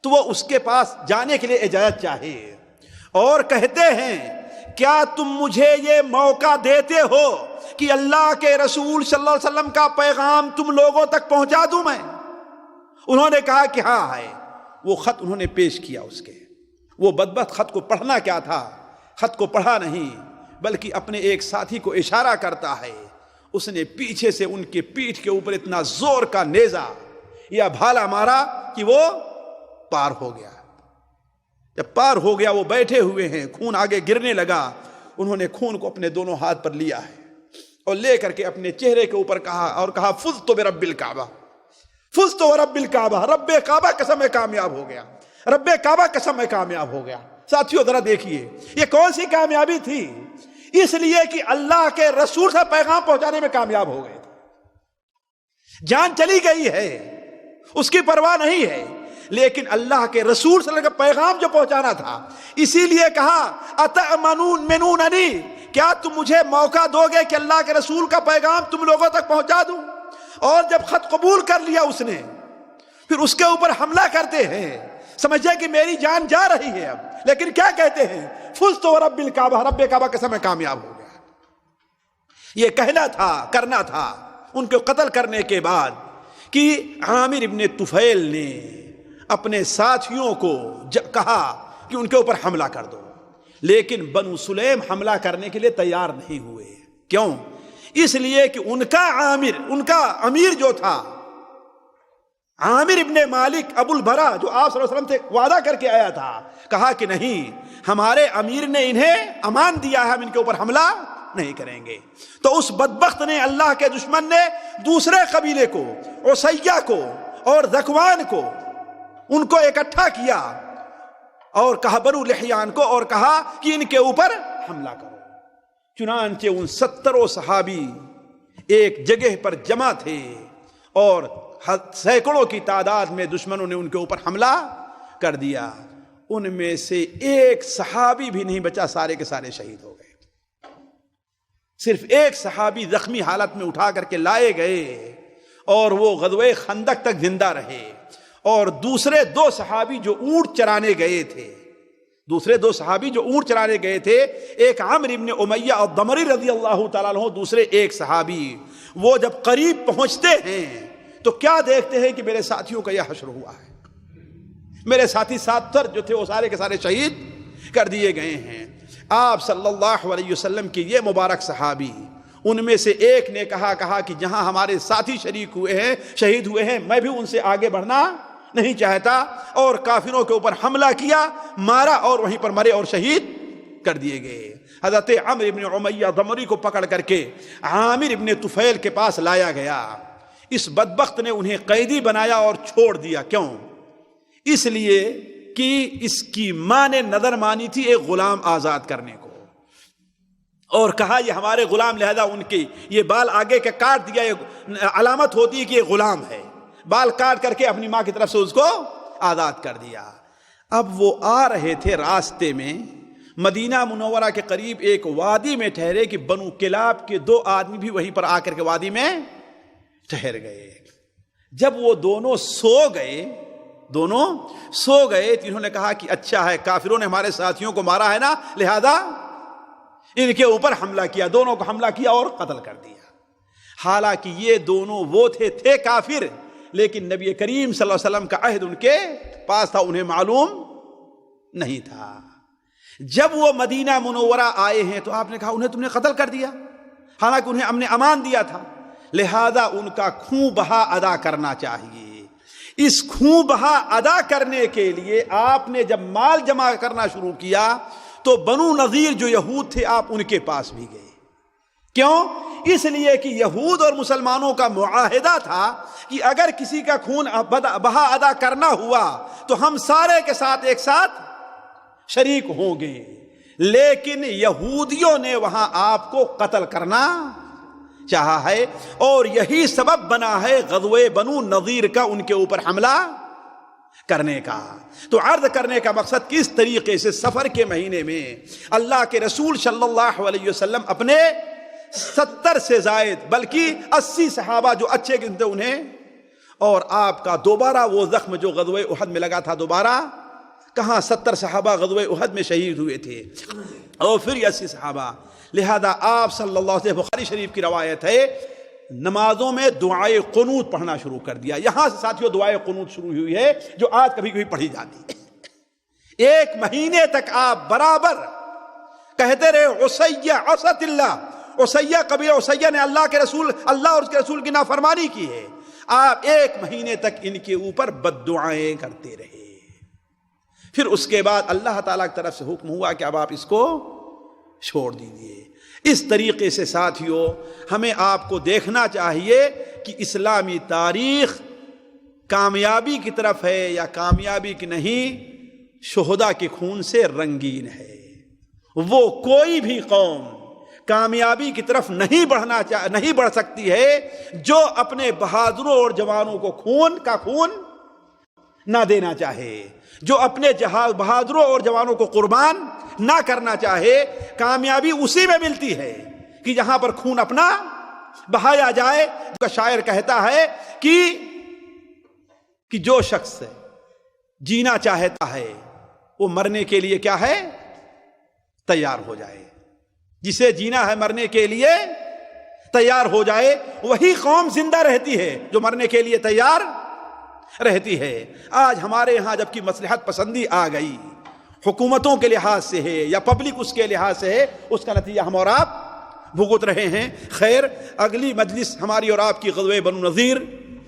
تو وہ اس کے پاس جانے کے لیے اجازت چاہے اور کہتے ہیں کیا تم مجھے یہ موقع دیتے ہو کہ اللہ کے رسول صلی اللہ علیہ وسلم کا پیغام تم لوگوں تک پہنچا دوں میں؟ انہوں نے کہا کہ ہاں ہے۔ وہ خط انہوں نے پیش کیا، اس کے وہ بدبخت خط کو پڑھنا کیا تھا، خط کو پڑھا نہیں بلکہ اپنے ایک ساتھی کو اشارہ کرتا ہے۔ اس نے پیچھے سے ان کے پیٹھ کے اوپر اتنا زور کا نیزہ یا بھالا مارا کہ وہ پار ہو گیا۔ جب پار ہو گیا، وہ بیٹھے ہوئے ہیں، خون آگے گرنے لگا، انہوں نے خون کو اپنے دونوں ہاتھ پر لیا ہے اور لے کر کے اپنے چہرے کے اوپر کہا اور کہا فزت برب الکعبہ، فزت برب الکعبہ، رب کعبہ قسم میں کامیاب ہو گیا، رب کعبہ قسم میں کامیاب ہو گیا۔ ساتھیوں ذرا دیکھیے یہ کون سی کامیابی تھی؟ اس لیے کہ اللہ کے رسول سے پیغام پہنچانے میں کامیاب ہو گئے تھے۔ جان چلی گئی ہے، اس کی پرواہ نہیں ہے، لیکن اللہ کے رسول صلی اللہ علیہ وسلم کا پیغام جو پہنچانا تھا، اسی لیے کہا اتأمنون منوننی، کیا تم مجھے موقع دو گے کہ اللہ کے رسول کا پیغام تم لوگوں تک پہنچا دوں؟ اور جب خط قبول کر لیا اس نے، پھر اس کے اوپر حملہ کرتے ہیں، سمجھے کہ میری جان جا رہی ہے اب، لیکن کیا کہتے ہیں؟ فزت ورب الکعبہ، رب کعبہ قسم میں کامیاب ہو گیا۔ یہ کہنا تھا، کرنا تھا ان کو قتل کرنے کے بعد کہ عامر ابن طفیل نے اپنے ساتھیوں کو کہا کہ ان کے اوپر حملہ کر دو، لیکن بنو سلیم حملہ کرنے کے لیے تیار نہیں ہوئے۔ کیوں؟ اس لیے کہ ان کا امیر جو تھا عامر ابن مالک ابو البرا، جو آپ صلی اللہ علیہ وسلم سے وعدہ کر کے آیا تھا، کہا کہ نہیں، ہمارے امیر نے انہیں امان دیا ہے، ہم ان کے اوپر حملہ نہیں کریں گے۔ تو اس بدبخت نے، اللہ کے دشمن نے دوسرے قبیلے کو، عصیہ کو اور ذکوان کو، ان کو اکٹھا کیا اور کہا، بنو لحیان کو، اور کہا کہ ان کے اوپر حملہ کرو۔ چنانچہ ان 70 صحابی ایک جگہ پر جمع تھے اور سینکڑوں کی تعداد میں دشمنوں نے ان کے اوپر حملہ کر دیا۔ ان میں سے ایک صحابی بھی نہیں بچا، سارے کے سارے شہید ہو گئے۔ صرف ایک صحابی زخمی حالت میں اٹھا کر کے لائے گئے اور وہ غزوہ خندق تک زندہ رہے، اور دوسرے 2 صحابی جو اونٹ چرانے گئے تھے، ایک عمرو ابن امیہ الضمری رضی اللہ تعالیٰ عنہ، دوسرے ایک صحابی، وہ جب قریب پہنچتے ہیں تو کیا دیکھتے ہیں کہ میرے ساتھیوں کا یہ حشر ہوا ہے، میرے ساتھی 70 جو تھے وہ سارے کے سارے شہید کر دیے گئے ہیں۔ آپ صلی اللہ علیہ وسلم کے یہ مبارک صحابی، ان میں سے ایک نے کہا کہ جہاں ہمارے ساتھی شریک ہوئے ہیں، شہید ہوئے ہیں، میں بھی ان سے آگے بڑھنا نہیں چاہتا، اور کافروں کے اوپر حملہ کیا، مارا، اور وہیں پر مرے اور شہید کر دیے گئے۔ حضرت عمرو ابن امیہ ضمری کو پکڑ کر کے عامر ابن طفیل کے پاس لایا گیا۔ اس بدبخت نے انہیں قیدی بنایا اور چھوڑ دیا۔ کیوں؟ اس لیے کہ اس کی ماں نے نظر مانی تھی ایک غلام آزاد کرنے کو، اور کہا یہ ہمارے غلام، لہذا ان کی یہ بال آگے کے کاٹ دیا، یہ علامت ہوتی ہے کہ یہ غلام ہے، بال کاٹ کر کے اپنی ماں کی طرف سے اس کو آزاد کر دیا۔ اب وہ آ رہے تھے، راستے میں مدینہ منورہ کے قریب ایک وادی میں ٹھہرے کہ بنو کلاب کے 2 آدمی بھی وہیں پر آ کر کے وادی میں ٹھہر گئے۔ جب وہ دونوں سو گئے تو انہوں نے کہا کہ اچھا ہے، کافروں نے ہمارے ساتھیوں کو مارا ہے نا، لہذا ان کے اوپر حملہ کیا، دونوں کو حملہ کیا اور قتل کر دیا۔ حالانکہ یہ دونوں وہ تھے کافر، لیکن نبی کریم صلی اللہ علیہ وسلم کا عہد ان کے پاس تھا، انہیں معلوم نہیں تھا۔ جب وہ مدینہ منورہ آئے ہیں تو آپ نے کہا انہیں تم نے قتل کر دیا، حالانکہ انہیں ہم نے امان دیا تھا، لہذا ان کا خون بہا ادا کرنا چاہیے۔ اس خون بہا ادا کرنے کے لیے آپ نے جب مال جمع کرنا شروع کیا تو بنو نذیر جو یہود تھے، آپ ان کے پاس بھی گئے۔ کیوں؟ اس لیے کہ یہود اور مسلمانوں کا معاہدہ تھا کہ اگر کسی کا خون بہا ادا کرنا ہوا تو ہم سارے کے ساتھ ایک ساتھ شریک ہوں گے، لیکن یہودیوں نے وہاں آپ کو قتل کرنا چاہا ہے، اور یہی سبب بنا ہے غزوہ بنو نذیر کا، ان کے اوپر حملہ کرنے کا۔ تو عرض کرنے کا مقصد کس طریقے سے سفر کے مہینے میں اللہ کے رسول صلی اللہ علیہ وسلم اپنے 70 سے زائد بلکہ 80 صحابہ جو اچھے گن تھے انہیں، اور آپ کا دوبارہ وہ زخم جو غزوہ احد میں لگا تھا، دوبارہ کہاں 70 صحابہ غزوہ احد میں شہید ہوئے تھے، اور پھر یہ 80 صحابہ۔ لہذا آپ صلی اللہ علیہ وسلم، بخاری شریف کی روایت ہے، نمازوں میں دعائے قنوت پڑھنا شروع کر دیا۔ یہاں سے ساتھیوں دعائے قنوت شروع ہوئی ہے جو آج کبھی کبھی پڑھی جاتی ہے۔ 1 مہینے تک آپ برابر کہتے رہے عصیہ عصت اللہ، عصیہ قبیلہ عصیہ نے اللہ اور اس کے رسول کی نافرمانی کی ہے۔ آپ 1 مہینے تک ان کے اوپر بد دعائیں کرتے رہے۔ پھر اس کے بعد اللہ تعالیٰ کی طرف سے حکم ہوا کہ اب آپ اس کو چھوڑ دیجئے۔ اس طریقے سے ساتھیوں ہمیں آپ کو دیکھنا چاہیے کہ اسلامی تاریخ کامیابی کی طرف ہے یا کامیابی کی نہیں، شہداء کے خون سے رنگین ہے۔ وہ کوئی بھی قوم کامیابی کی طرف نہیں بڑھ سکتی ہے جو اپنے بہادروں اور جوانوں کو خون نہ دینا چاہے، جو اپنے بہادروں اور جوانوں کو قربان نہ کرنا چاہے، کامیابی اسی میں ملتی ہے کہ جہاں پر خون اپنا بہایا جائے۔ کا شاعر کہتا ہے کہ جو شخص جینا چاہتا ہے وہ مرنے کے لیے کیا ہے؟ تیار ہو جائے۔ جسے جینا ہے مرنے کے لیے تیار ہو جائے، وہی قوم زندہ رہتی ہے جو مرنے کے لیے تیار رہتی ہے۔ آج ہمارے ہاں جبکہ مصلحت پسندی آ گئی، حکومتوں کے لحاظ سے ہے یا پبلک اس کے لحاظ سے ہے، اس کا نتیجہ ہم اور آپ بھگت رہے ہیں۔ خیر، اگلی مجلس ہماری اور آپ کی غزوہ بنو نذیر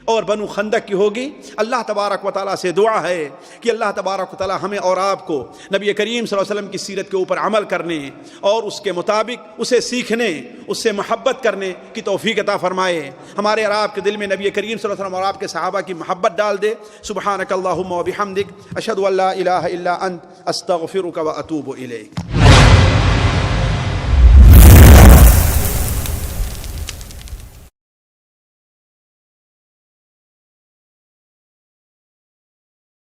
اور بنو خندق کی ہوگی۔ اللہ تبارک و تعالیٰ سے دعا ہے کہ اللہ تبارک و تعالیٰ ہمیں اور آپ کو نبی کریم صلی اللہ علیہ وسلم کی سیرت کے اوپر عمل کرنے اور اس کے مطابق اسے سیکھنے، اس سے محبت کرنے کی توفیق عطا فرمائے۔ ہمارے اور آپ کے دل میں نبی کریم صلی اللہ علیہ وسلم اور آپ کے صحابہ کی محبت ڈال دے۔ سبحانک اللہم و بحمدک، اشہد ان لا الہ الا انت، استغفرک و اتوب الیک۔